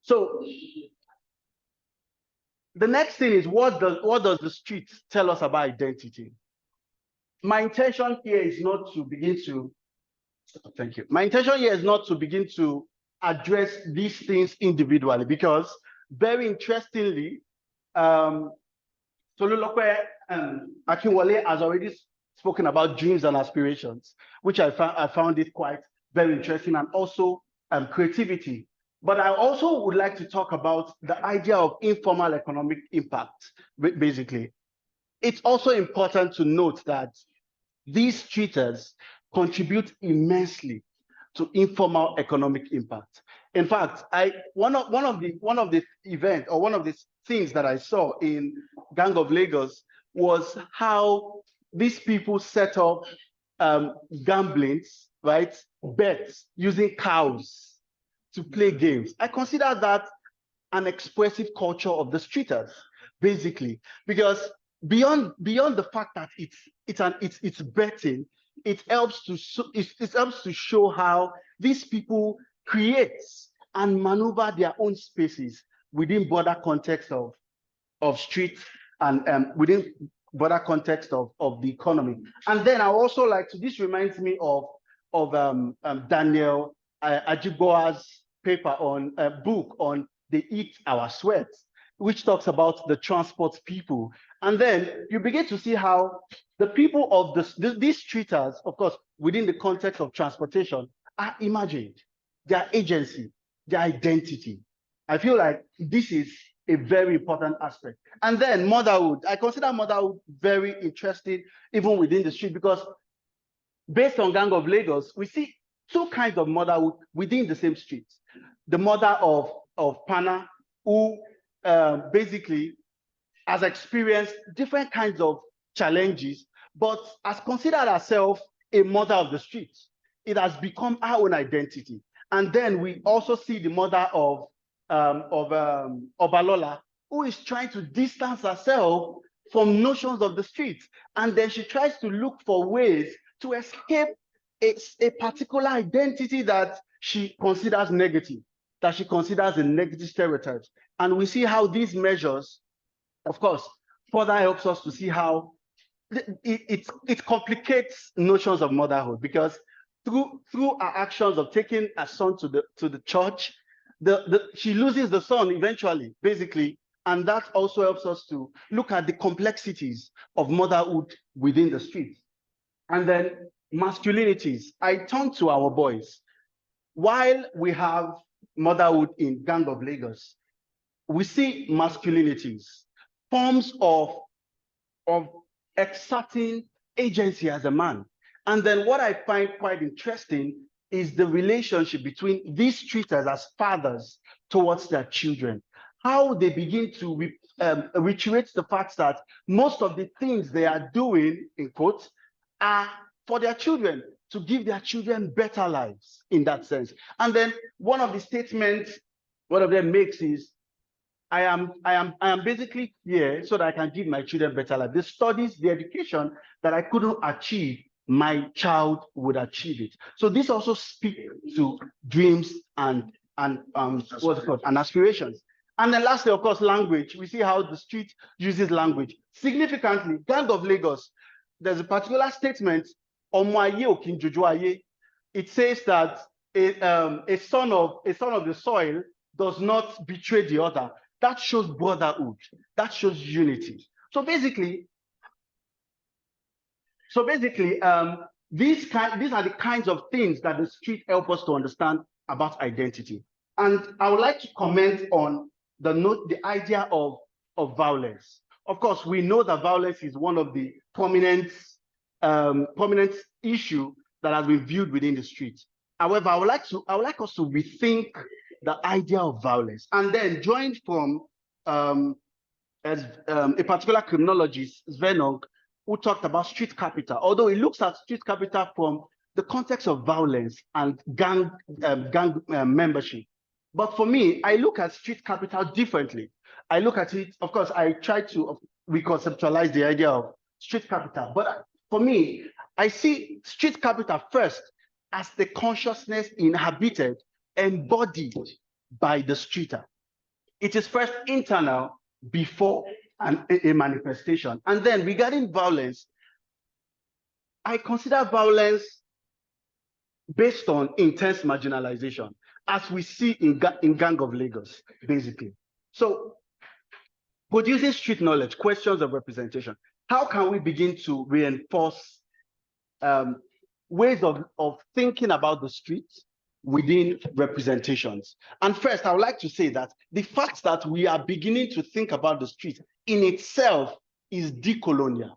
So the next thing is, what does the street tell us about identity? My intention here is not to begin to, thank you. My intention here is not to begin to address these things individually, because very interestingly, Tolulokpe Akinwole has already spoken about dreams and aspirations, which I found it quite very interesting, and also creativity. But I also would like to talk about the idea of informal economic impact, basically. It's also important to note that these streeters contribute immensely to informal economic impact. In fact, one of the events, or one of the things that I saw in Gang of Lagos was how these people set up gamblings, right? Bets using cows to play games. I consider that an expressive culture of the streeters, basically, because beyond the fact that it's betting, it helps to show how these people create and maneuver their own spaces within broader context of street and within broader context of the economy. And then I also like to, this reminds me of Daniel Ajigboa's paper on a book on They Eat Our Sweat, which talks about the transport people. And then you begin to see how the people of these streeters, of course, within the context of transportation, are imagined, their agency, their identity. I feel like this is a very important aspect. And then motherhood. I consider motherhood very interesting, even within the street, because based on Gang of Lagos, we see two kinds of motherhood within the same street. The mother of Pana, who basically has experienced different kinds of challenges, but has considered herself a mother of the street. It has become her own identity. And then we also see the mother of Obalola, who is trying to distance herself from notions of the street. And then she tries to look for ways to escape a particular identity that she considers negative, that she considers a negative stereotype. And we see how these measures, of course, further helps us to see how it complicates notions of motherhood, because through her actions of taking a son to the church, she loses the son eventually, basically, and that also helps us to look at the complexities of motherhood within the streets. And then masculinities. I turn to our boys. While we have motherhood in Gang of Lagos, we see masculinities, forms of exerting agency as a man. And then what I find quite interesting is the relationship between these treaters as fathers towards their children, how they begin to reiterate the fact that most of the things they are doing, in quotes, are for their children, to give their children better lives in that sense. And then one of the statements one of them makes is, I am basically here so that I can give my children better life. The studies, the education that I couldn't achieve, my child would achieve it. So this also speaks to dreams and what's it called, and aspirations. And then lastly, of course, language. We see how the street uses language. Significantly, Gang of Lagos, there's a particular statement, it says that a son of the soil does not betray the other. That shows brotherhood. That shows unity. So basically, these are the kinds of things that the street help us to understand about identity. And I would like to comment on the idea of violence. Of course, we know that violence is one of the prominent issue that has been viewed within the street. However, I would like us to rethink the idea of violence, and then joined from a particular criminologist, Svenong, who talked about street capital, although he looks at street capital from the context of violence and gang membership. But for me, I look at street capital differently. I look at it, of course, I try to reconceptualize the idea of street capital. But for me, I see street capital first as the consciousness inhabited, embodied by the streeter. It is first internal before a manifestation. And then regarding violence, I consider violence based on intense marginalization, as we see in Gang of Lagos, basically. So producing street knowledge, questions of representation. How can we begin to reinforce ways of thinking about the street within representations? And first, I would like to say that the fact that we are beginning to think about the street in itself is decolonial,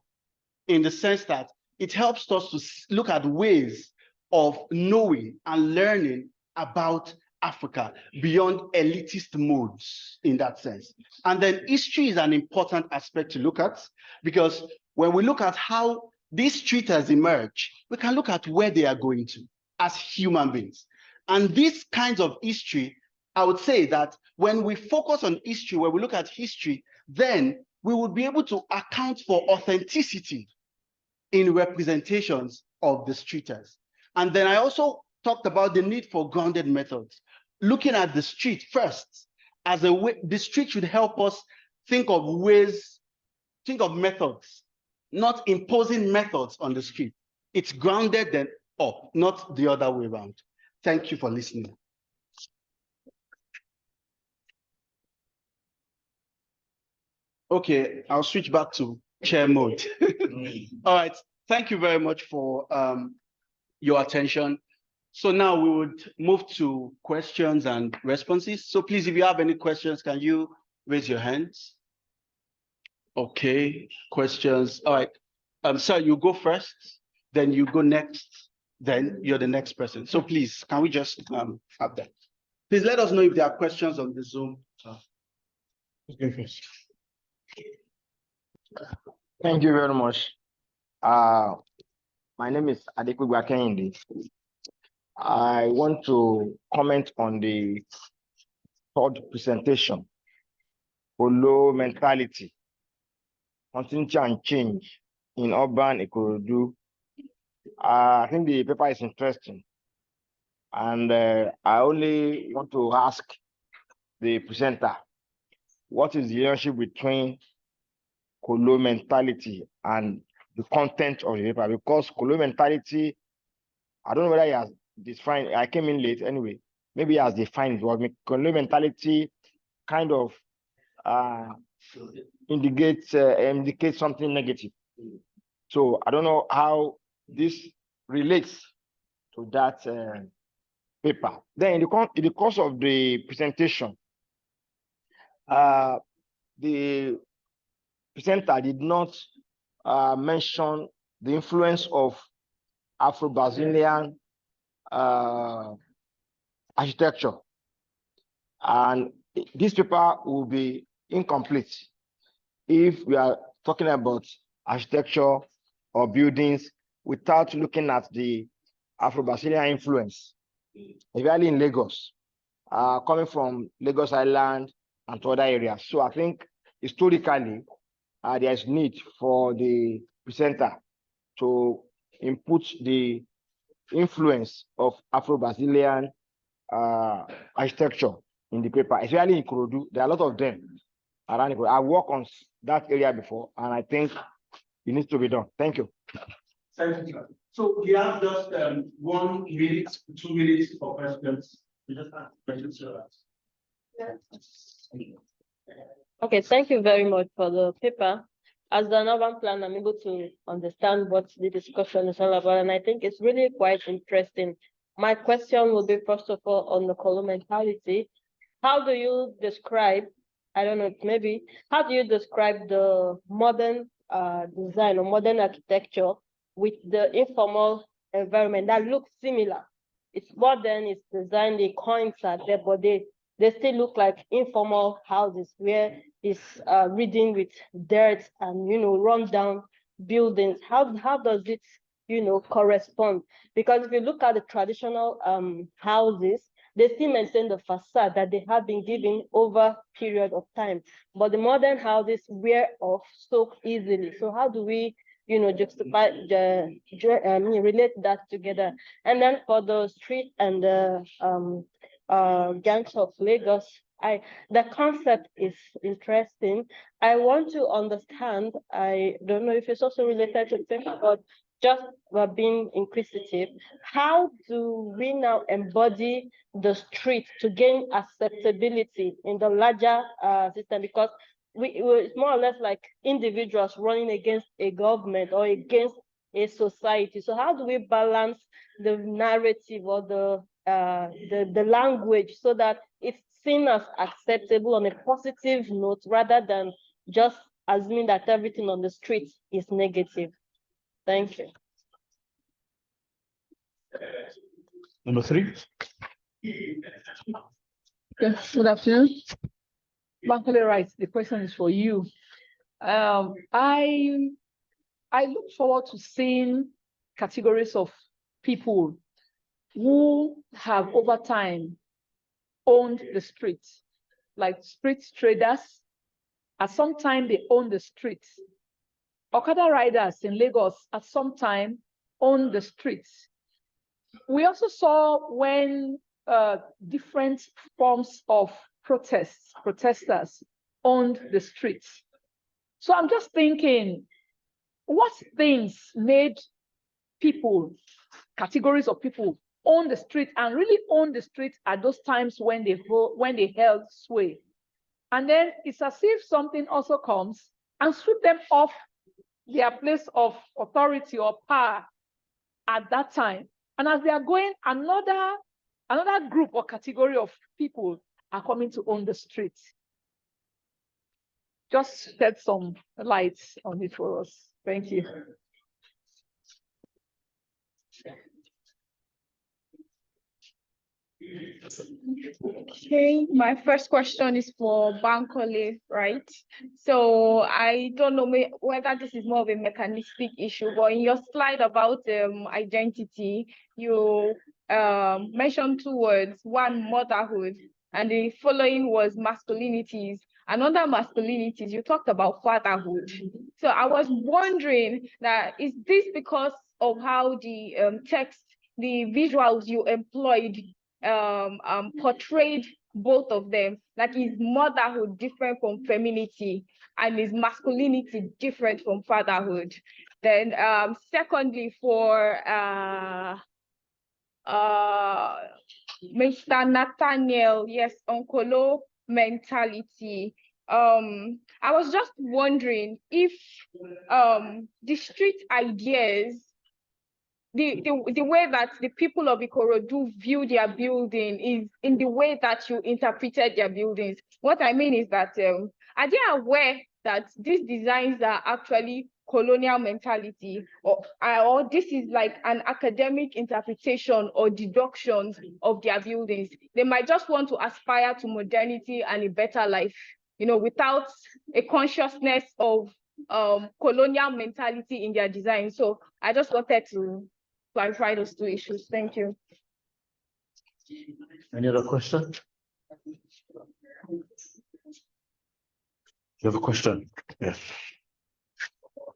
in the sense that it helps us to look at ways of knowing and learning about Africa beyond elitist modes in that sense. And then history is an important aspect to look at, because when we look at how these treaters emerge, we can look at where they are going to as human beings. And these kinds of history, I would say that when we focus on history, when we look at history, then we will be able to account for authenticity in representations of the streeters. And then I also talked about the need for grounded methods, looking at the street first as a way. The street should help us think of ways, think of methods, not imposing methods on the street. It's grounded then up, not the other way around. Thank you for listening. Okay, I'll switch back to chair mode. All right, thank you very much for your attention. So now we would move to questions and responses. So please, if you have any questions, can you raise your hands. Okay, questions. All right. Sir, you go first, then you go next, then you're the next person. So please, can we just have that? Please let us know if there are questions on the Zoom. Thank you very much. My name is Adekunle Kehinde. I want to comment on the third presentation, Kolo mentality, continuity and change in urban Ikorodu. I think the paper is interesting. And I only want to ask the presenter, what is the relationship between Kolo mentality and the content of the paper? Because Kolo mentality, I don't know whether he has defined, I came in late anyway, maybe he has defined it, but Kolo mentality kind of indicates something negative. So I don't know how this relates to that paper. Then in the course of the presentation, the presenter did not mention the influence of Afro-Brazilian architecture. And this paper will be incomplete if we are talking about architecture or buildings without looking at the Afro-Brazilian influence, especially in Lagos, coming from Lagos Island and to other areas. So I think historically, there is need for the presenter to input the influence of Afro-Brazilian architecture in the paper, especially in Ikorodu. There are a lot of them around Ikorodu. I worked on that area before, and I think it needs to be done. Thank you. Thank you. So we have just 1 minute, 2 minutes for questions. We just ask questions. Okay, thank you very much for the paper. As an urban planner, I'm able to understand what the discussion is all about, and I think it's really quite interesting. My question will be, first of all, on the Kolo mentality. How do you describe, I don't know, maybe, how do you describe the modern design or modern architecture with the informal environment that looks similar? It's modern, it's designed, the coins are there, but they still look like informal houses where it's ridden with dirt and, run down buildings. How does it, correspond? Because if you look at the traditional houses, they still maintain the facade that they have been given over period of time. But the modern houses wear off so easily. So how do we, justify relate that together? And then for the street and the gangs of Lagos, the concept is interesting. I want to understand, I don't know if it's also related to paper, but just being inquisitive, how do we now embody the street to gain acceptability in the larger system? Because it's more or less like individuals running against a government or against a society. So how do we balance the narrative or the language so that it's seen as acceptable on a positive note rather than just assuming that everything on the street is negative? Thank you. Number 3. Good afternoon. Bankole writes, the question is for you. I look forward to seeing categories of people who have over time owned the streets, like street traders. At some time, they own the streets. Okada riders in Lagos at some time owned the streets. We also saw when different forms of protesters owned the streets. So I'm just thinking, what things made people, categories of people, own the street and really own the street at those times when they held sway? And then it's as if something also comes and sweep them off their place of authority or power at that time. And as they are going, another group or category of people are coming to own the streets. just shed some light on it for us. Thank you. Okay, my first question is for Bankole, right? So I don't know whether this is more of a mechanistic issue, but in your slide about identity, you mentioned 2 words, one motherhood, and the following was masculinities. And under masculinities, you talked about fatherhood. So I was wondering that is this because of how the text, the visuals you employed portrayed both of them, like is motherhood different from femininity and is masculinity different from fatherhood? Then secondly, for Mr. Nathaniel, yes, oncolo mentality. I was just wondering if the street ideas, the way that the people of Ikorodu view their building is in the way that you interpreted their buildings. What I mean is that are they aware that these designs are actually colonial mentality, or this is like an academic interpretation or deductions of their buildings? They might just want to aspire to modernity and a better life, you know, without a consciousness of colonial mentality in their design. So I just wanted to clarify those 2 issues. Thank you. Any other question? You have a question? Yes.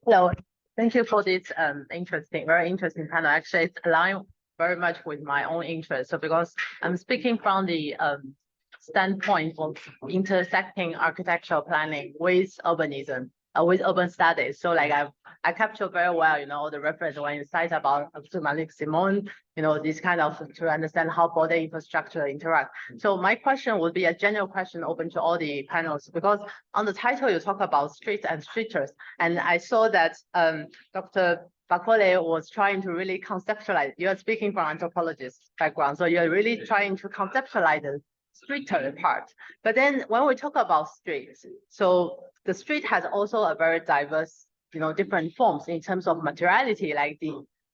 Hello, thank you for this very interesting panel. Actually, it's aligned very much with my own interest. So because I'm speaking from the standpoint of intersecting architectural planning with urbanism, with urban studies. So like I capture very well, you know, the reference when you cite about Malik Simon, you know, this kind of to understand how border infrastructure interact. So my question would be a general question open to all the panels, because on the title you talk about streets and streeters, and I saw that Dr. Bankole was trying to really conceptualize. You are speaking from anthropologist background, so you're really trying to conceptualize the streeter part. But then when we talk about streets, so the street has also a very diverse, you know, different forms in terms of materiality, like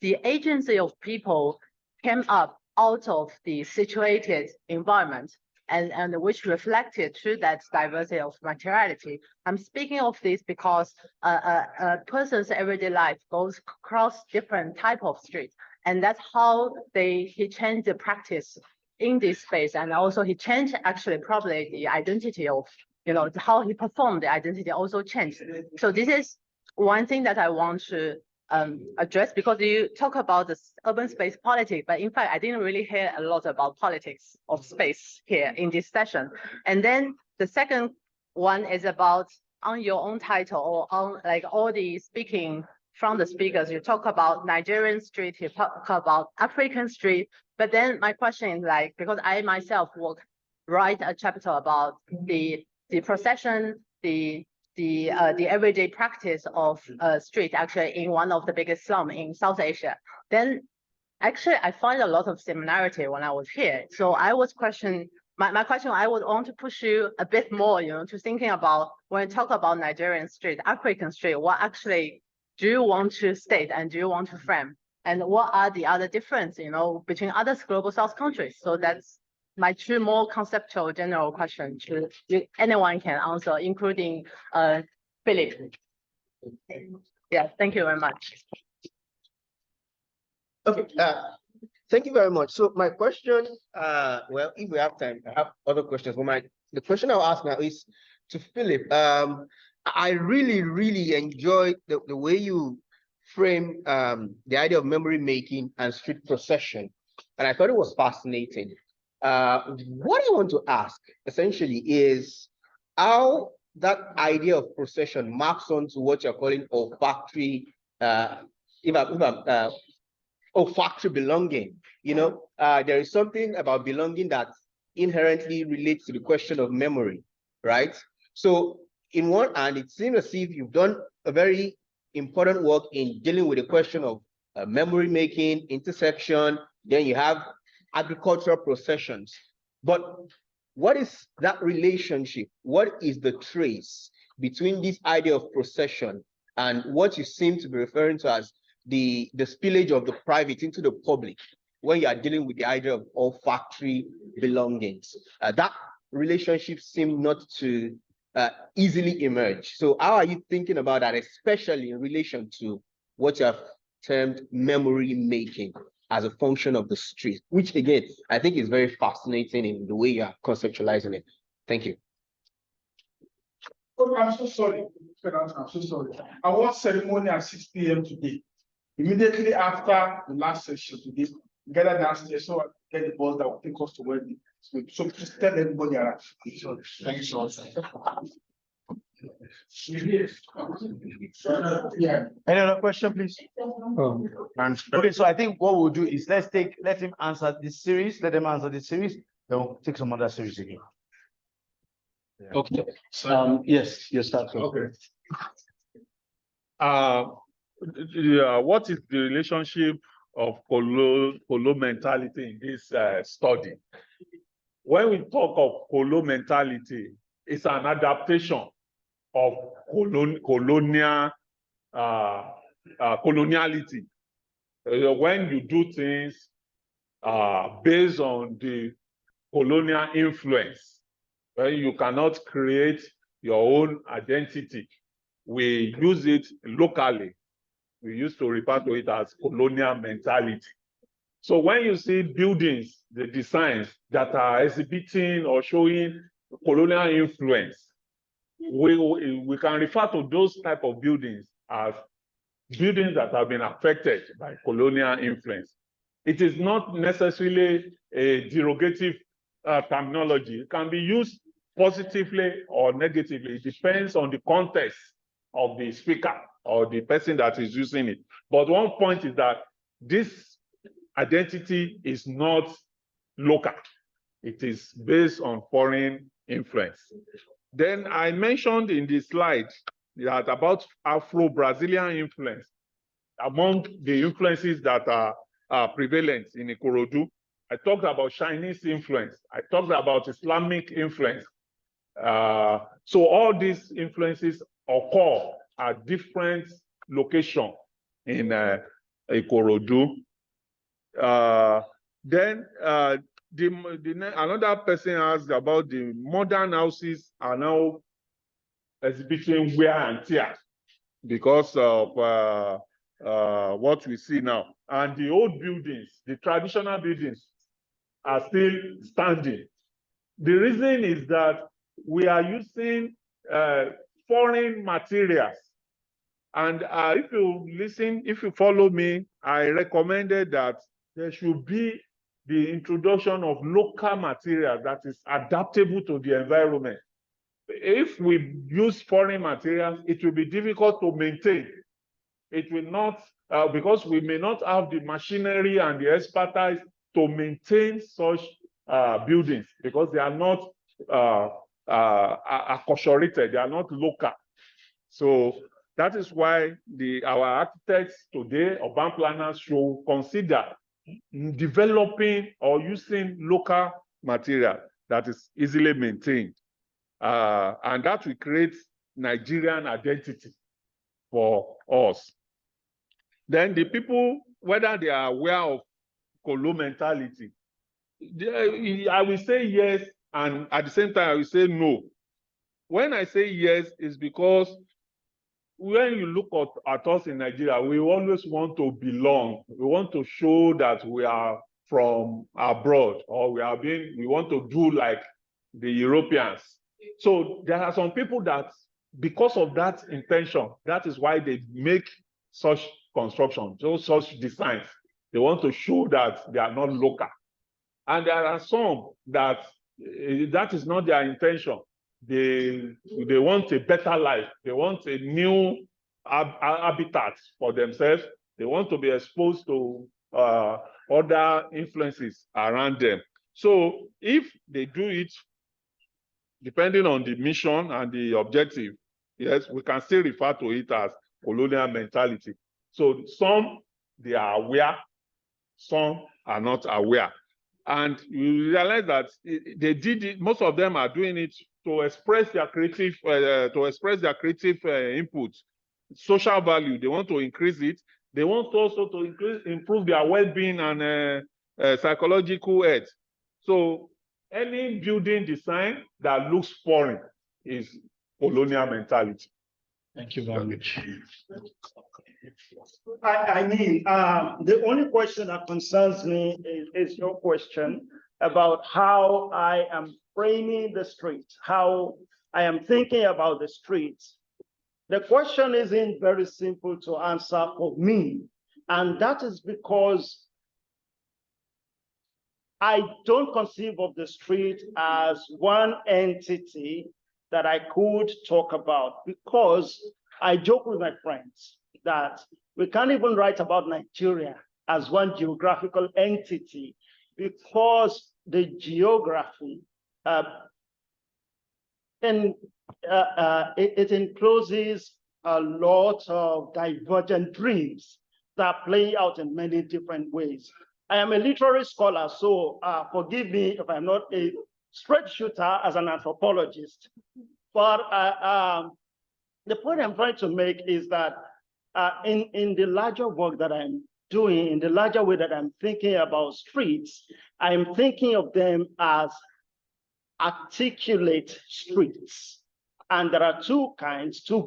the agency of people came up out of the situated environment and which reflected through that diversity of materiality. I'm speaking of this because a person's everyday life goes across different type of streets, and that's how he changed the practice in this space, and also he changed actually probably the identity of, you know, how he performed the identity also changed. So this is one thing that I want to address, because you talk about the urban space politics, but in fact, I didn't really hear a lot about politics of space here in this session. And then the second one is about on your own title or on like all the speaking from the speakers, you talk about Nigerian street, you talk about African street, but then my question is like, because I myself write a chapter about the procession, the everyday practice of street actually in one of the biggest slums in South Asia. Then actually I find a lot of similarity when I was here. So I was my question, I would want to push you a bit more, you know, to thinking about when you talk about Nigerian street, African street, what actually do you want to state and do you want to frame? And what are the other differences, you know, between other global South countries? So that's my 2 more conceptual general questions. Anyone can answer, including Philip. Yeah, thank you very much. Okay, thank you very much. So my question, well, if we have time, I have other questions, but the question I'll ask now is to Philip. I really enjoyed the way you frame the idea of memory making and street procession, and I thought it was fascinating. What I want to ask essentially is how that idea of procession maps onto what you're calling olfactory, olfactory belonging. You know, there is something about belonging that inherently relates to the question of memory, right? So in one hand, it seems as if you've done a very important work in dealing with the question of memory making, intersection, then you have agricultural processions. But what is that relationship? What is the trace between this idea of procession and what you seem to be referring to as the spillage of the private into the public when you are dealing with the idea of olfactory belongings. That relationship seems not to easily emerge. So how are you thinking about that, especially in relation to what you have termed memory making as a function of the street, which again, I think is very fascinating in the way you are conceptualizing it. Thank you. Oh, I'm so sorry. I'm so sorry. I want ceremony at 6 p.m. today. Immediately after the last session today, gather downstairs so I get the bus that will take us to where the so please tell everybody around. Sorry. Thank you so much. Yeah. Any other question, please? Okay, so I think what we'll do is let him answer this series, let them answer this series, then we'll take some other series again. Yeah. Okay. Yes, you start. Okay. What is the relationship of Kolo mentality in this study? When we talk of Kolo mentality, it's an adaptation of coloniality. When you do things based on the colonial influence, you cannot create your own identity. We use it locally. We used to refer to it as colonial mentality. So when you see buildings, the designs that are exhibiting or showing colonial influence, we can refer to those type of buildings as buildings that have been affected by colonial influence. It is not necessarily a derogative terminology. It can be used positively or negatively. It depends on the context of the speaker or the person that is using it. But one point is that this identity is not local. It is based on foreign influence. Then I mentioned in the slide that about Afro-Brazilian influence. Among the influences that are prevalent in Ikorodu, I talked about Chinese influence. I talked about Islamic influence. So all these influences occur at different locations in Ikorodu. Then another person asked about the modern houses are now exhibiting wear and tear because of what we see now. And the old buildings, the traditional buildings, are still standing. The reason is that we are using foreign materials. And if you follow me, I recommended that there should be the introduction of local material that is adaptable to the environment. If we use foreign materials, it will be difficult to maintain. It will not, because we may not have the machinery and the expertise to maintain such buildings because they are not acculturated, they are not local. So that is why our architects today, urban planners, should consider developing or using local material that is easily maintained. And that will create Nigerian identity for us. Then the people, whether they are aware of Kolo mentality, I will say yes, and at the same time, I will say no. When I say yes, it's because when you look at us in Nigeria, we always want to belong. We want to show that we are from abroad, or we want to do like the Europeans. So there are some people that, because of that intention, that is why they make such construction, such designs. They want to show that they are not local. And there are some that is not their intention. They want a better life. They want a new habitat for themselves. They want to be exposed to other influences around them. So if they do it, depending on the mission and the objective, yes, we can still refer to it as colonial mentality. So some, they are aware, some are not aware. And you realize that they did it, most of them are doing it to express their creative input, social value. They want to increase it. They want also to improve their well-being and psychological health. So any building design that looks foreign is colonial mentality. Thank you very much. I mean, the only question that concerns me is your question about how I am framing the streets, how I am thinking about the streets. The question isn't very simple to answer for me, and that is because I don't conceive of the street as one entity that I could talk about, because I joke with my friends that we can't even write about Nigeria as one geographical entity, because the geography it encloses a lot of divergent dreams that play out in many different ways. I am a literary scholar, so forgive me if I'm not a straight shooter as an anthropologist. But the point I'm trying to make is that in the larger work that I'm doing, in the larger way that I'm thinking about streets, I'm thinking of them as articulate streets. And there are two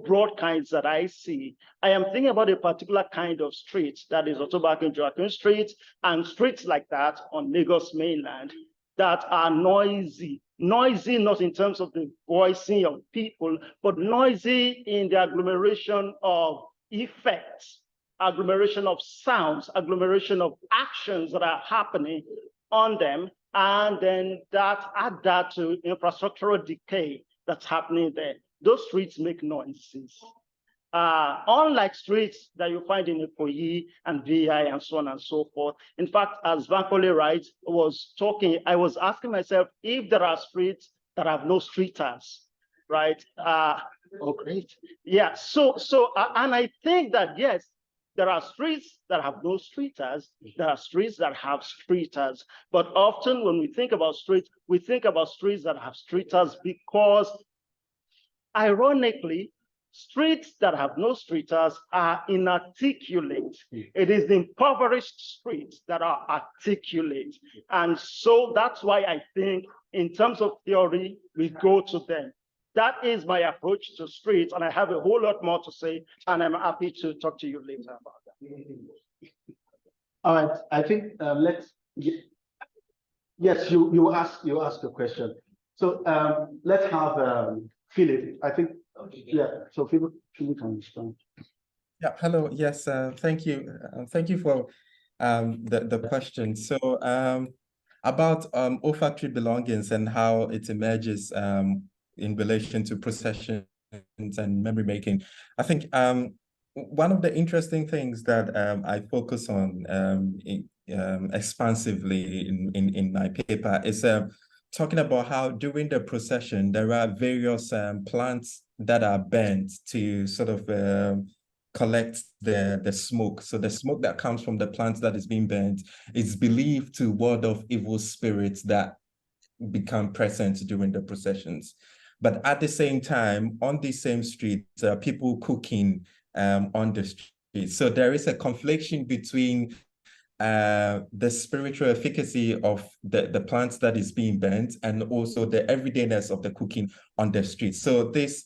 broad kinds that I see. I am thinking about a particular kind of street, that is Otoba Akinju Street, and streets like that on Lagos mainland that are noisy. Noisy not in terms of the voicing of people, but noisy in the agglomeration of effects, agglomeration of sounds, agglomeration of actions that are happening on them, and then add that to infrastructural decay that's happening there. Those streets make noises. Unlike streets that you find in Ikoyi and VI and so on and so forth. In fact, as Bankole Wright was talking, I was asking myself if there are streets that have no streeters, right? Oh, great. Yeah, and I think that, yes, there are streets that have no streeters, there are streets that have streeters. But often when we think about streets that have streeters because, ironically, streets that have no streeters are inarticulate. It is the impoverished streets that are articulate. And so that's why I think in terms of theory, we go to them. That is my approach to streets, and I have a whole lot more to say, and I'm happy to talk to you later about that. All right, I think yes, you ask a question. So let's have Philip. I think so Philip can respond. Yeah, hello. Yes, thank you. Thank you for the question. So about olfactory belongings and how it emerges in relation to processions and memory making. I think one of the interesting things that I focus on expansively in my paper is talking about how during the procession, there are various plants that are burnt to sort of collect the smoke. So the smoke that comes from the plant that is being burnt is believed to ward off evil spirits that become present during the processions. But at the same time, on the same street, there are people cooking on the street. So there is a confliction between the spiritual efficacy of the plants that is being burnt and also the everydayness of the cooking on the street. So this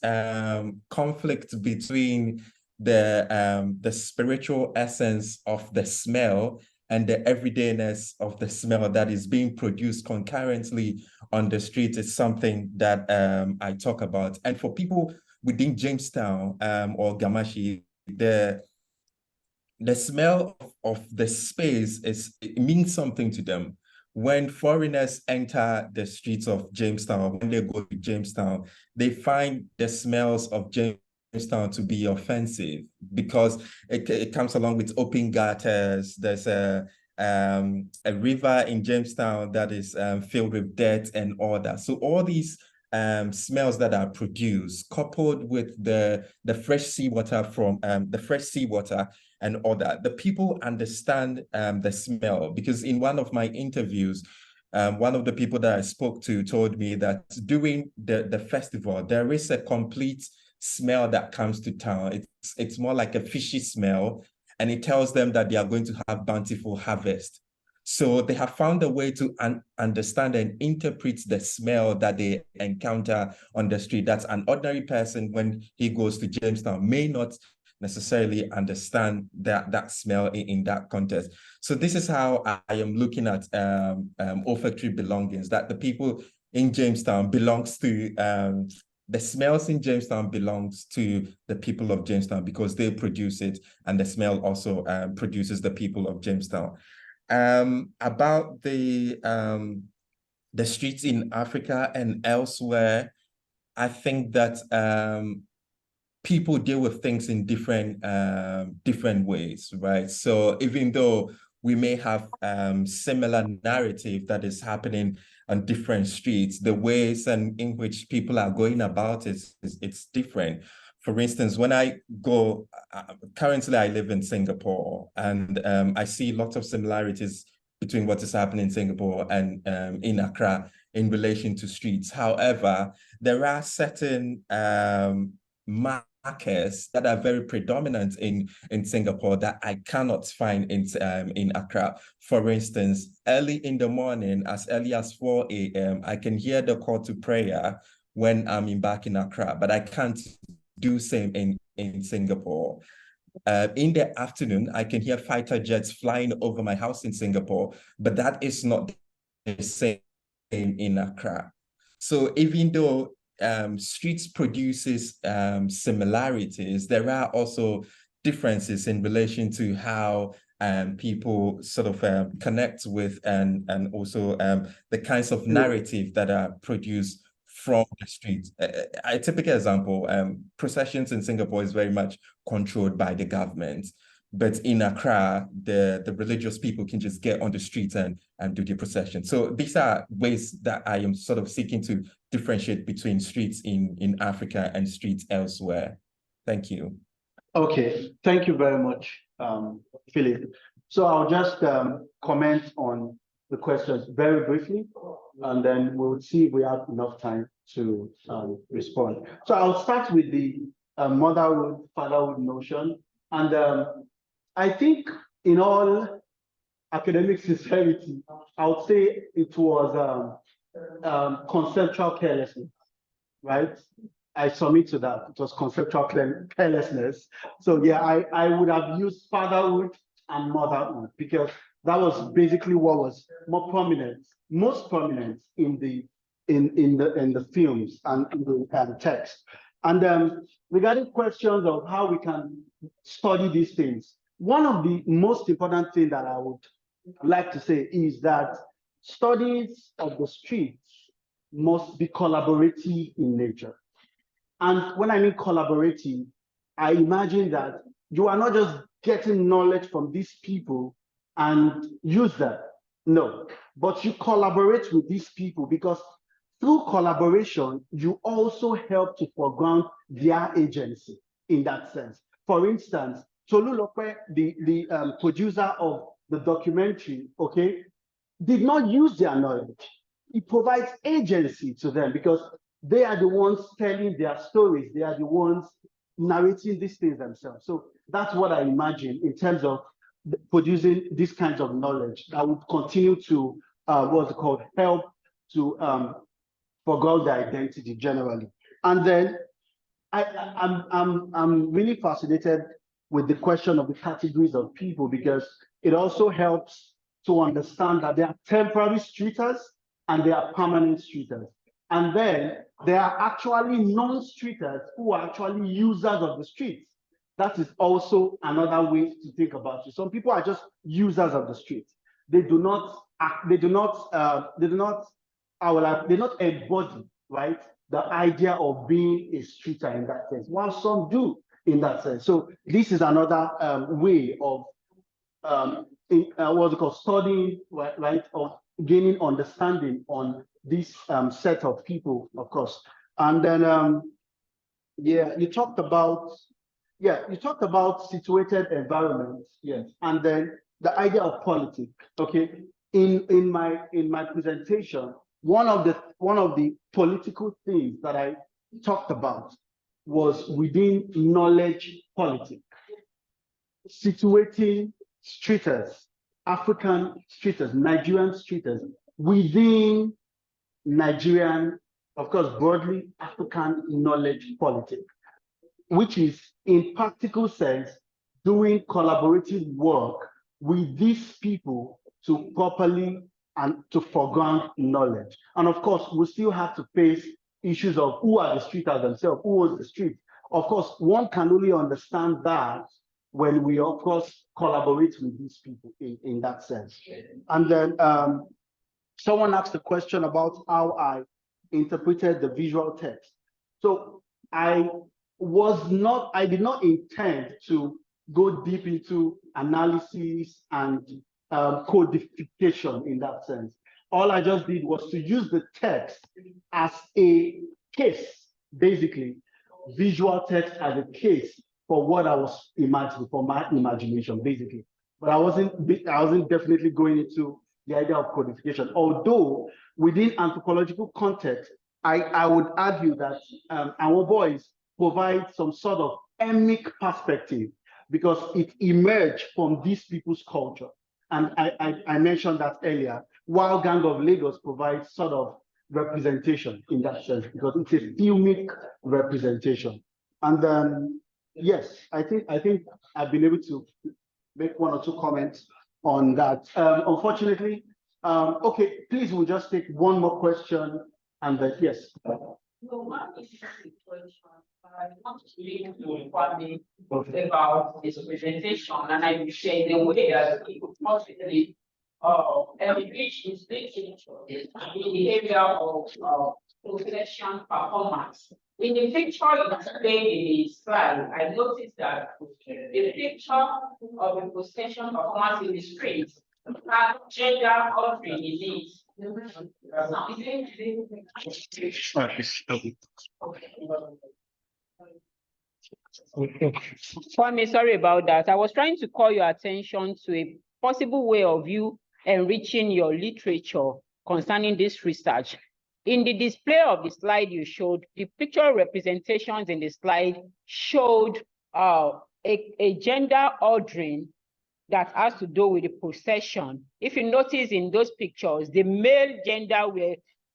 conflict between the spiritual essence of the smell and the everydayness of the smell that is being produced concurrently on the street is something that I talk about. And for people within Jamestown or Gamashi, the smell of the space it means something to them. When foreigners enter the streets of Jamestown, when they go to Jamestown, they find the smells of Jamestown to be offensive because it comes along with open gutters. There's a river in Jamestown that is filled with dirt and all that. So all these smells that are produced, coupled with the fresh seawater from the fresh seawater and all that, the people understand the smell, because in one of my interviews, one of the people that I spoke to told me that during the festival, there is a complete smell that comes to town. It's more like a fishy smell, and it tells them that they are going to have bountiful harvest. So they have found a way to understand and interpret the smell that they encounter on the street. That's an ordinary person, when he goes to Jamestown, may not necessarily understand that smell in that context. So this is how I am looking at olfactory belongings, that the people in Jamestown belongs to, the smells in Jamestown belongs to the people of Jamestown because they produce it, and the smell also produces the people of Jamestown. About the streets in Africa and elsewhere, I think that people deal with things in different ways, right? So even though we may have similar narrative that is happening on different streets, the ways and in which people are going about it's different. For instance, when I go, currently I live in Singapore, and I see lots of similarities between what is happening in Singapore and in Accra in relation to streets. However, there are certain markers that are very predominant in Singapore that I cannot find in Accra. For instance, early in the morning, as early as 4 a.m., I can hear the call to prayer when I'm back in Accra, but I can't do same in Singapore. In the afternoon, I can hear fighter jets flying over my house in Singapore, but that is not the same in Accra. So even though streets produces similarities, there are also differences in relation to how people sort of connect with and also the kinds of narrative that are produced from the streets. A typical example, processions in Singapore is very much controlled by the government. But in Accra, the religious people can just get on the streets and do the procession. So these are ways that I am sort of seeking to differentiate between streets in Africa and streets elsewhere. Thank you. Okay, thank you very much, Philip. So I'll just comment on the questions very briefly, and then we'll see if we have enough time to respond. So I'll start with the motherhood, fatherhood notion. And I think in all academic sincerity, I would say it was conceptual carelessness, right? I submit to that. It was conceptual carelessness. So yeah, I would have used fatherhood and motherhood because that was basically what was more prominent, most prominent in the films and in the text. And regarding questions of how we can study these things, one of the most important things that I would like to say is that studies of the streets must be collaborative in nature. And when I mean collaborative, I imagine that you are not just getting knowledge from these people and use them. No, but you collaborate with these people because through collaboration, you also help to foreground their agency in that sense. For instance, Tolulope, the producer of the documentary, okay, did not use their knowledge. It provides agency to them because they are the ones telling their stories. They are the ones narrating these things themselves. So that's what I imagine in terms of producing these kinds of knowledge that would continue to, what's it called, help to foreground their identity generally. And then I'm really fascinated with the question of the categories of people because it also helps to understand that there are temporary streeters and there are permanent streeters. And then there are actually non-streeters who are actually users of the streets. That is also another way to think about it. Some people are just users of the streets. They do not embody, right, the idea of being a streeter in that sense, while some do in that sense. So this is another way of what's it called, studying, right, of gaining understanding on this set of people, of course. And then you talked about situated environments, yes, and then the idea of politics. Okay, in my presentation, one of the political things that I talked about was within knowledge politics, situating streeters, African streeters, Nigerian streeters within Nigerian, of course, broadly African knowledge politics, which is in practical sense doing collaborative work with these people to properly and to foreground knowledge. And of course, we still have to face issues of who are the streeters themselves, who owns the street. Of course, one can only understand that when we, of course, collaborate with these people in that sense. And then someone asked a question about how I interpreted the visual text. So I did not intend to go deep into analysis and codification in that sense. All I just did was to use the text as a case, basically, visual text as a case for what I was imagining, for my imagination, basically. But I wasn't definitely going into the idea of codification. Although within anthropological context, I would argue that our boys provide some sort of ethnic perspective because it emerged from these people's culture. And I mentioned that earlier. Wild Gang of Lagos provides sort of representation in that sense because it's a filmic representation. And then, yes, I think I've been able to make one or two comments on that. Unfortunately, okay, please, we'll just take one more question and then, yes. So one is the situation. I want to lead to Kwame about his presentation, and I will share the way that he could possibly enrich his literature in the area of possession performance. In the picture you displayed in the slide, I noticed that the picture of the possession performance in the street had gender altering in it. Now, Kwame, sorry about that. I was trying to call your attention to a possible way of you enriching your literature concerning this research. In the display of the slide you showed, the picture representations in the slide showed a gender ordering that has to do with the possession. If you notice in those pictures, the male gender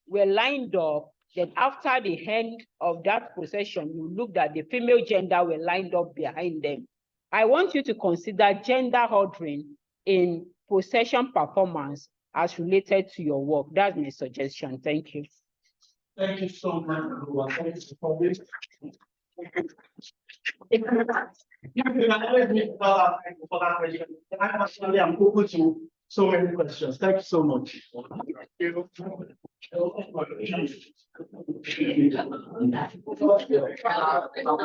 were lined up. Then after the end of that possession, you looked at the female gender were lined up behind them. I want you to consider gender ordering in possession performance as related to your work. That's my suggestion. Thank you. Thank you so much, everyone. Thank you for this. You can always make for that question. Actually, I'm open to so many questions. Thank you so much. Thank you.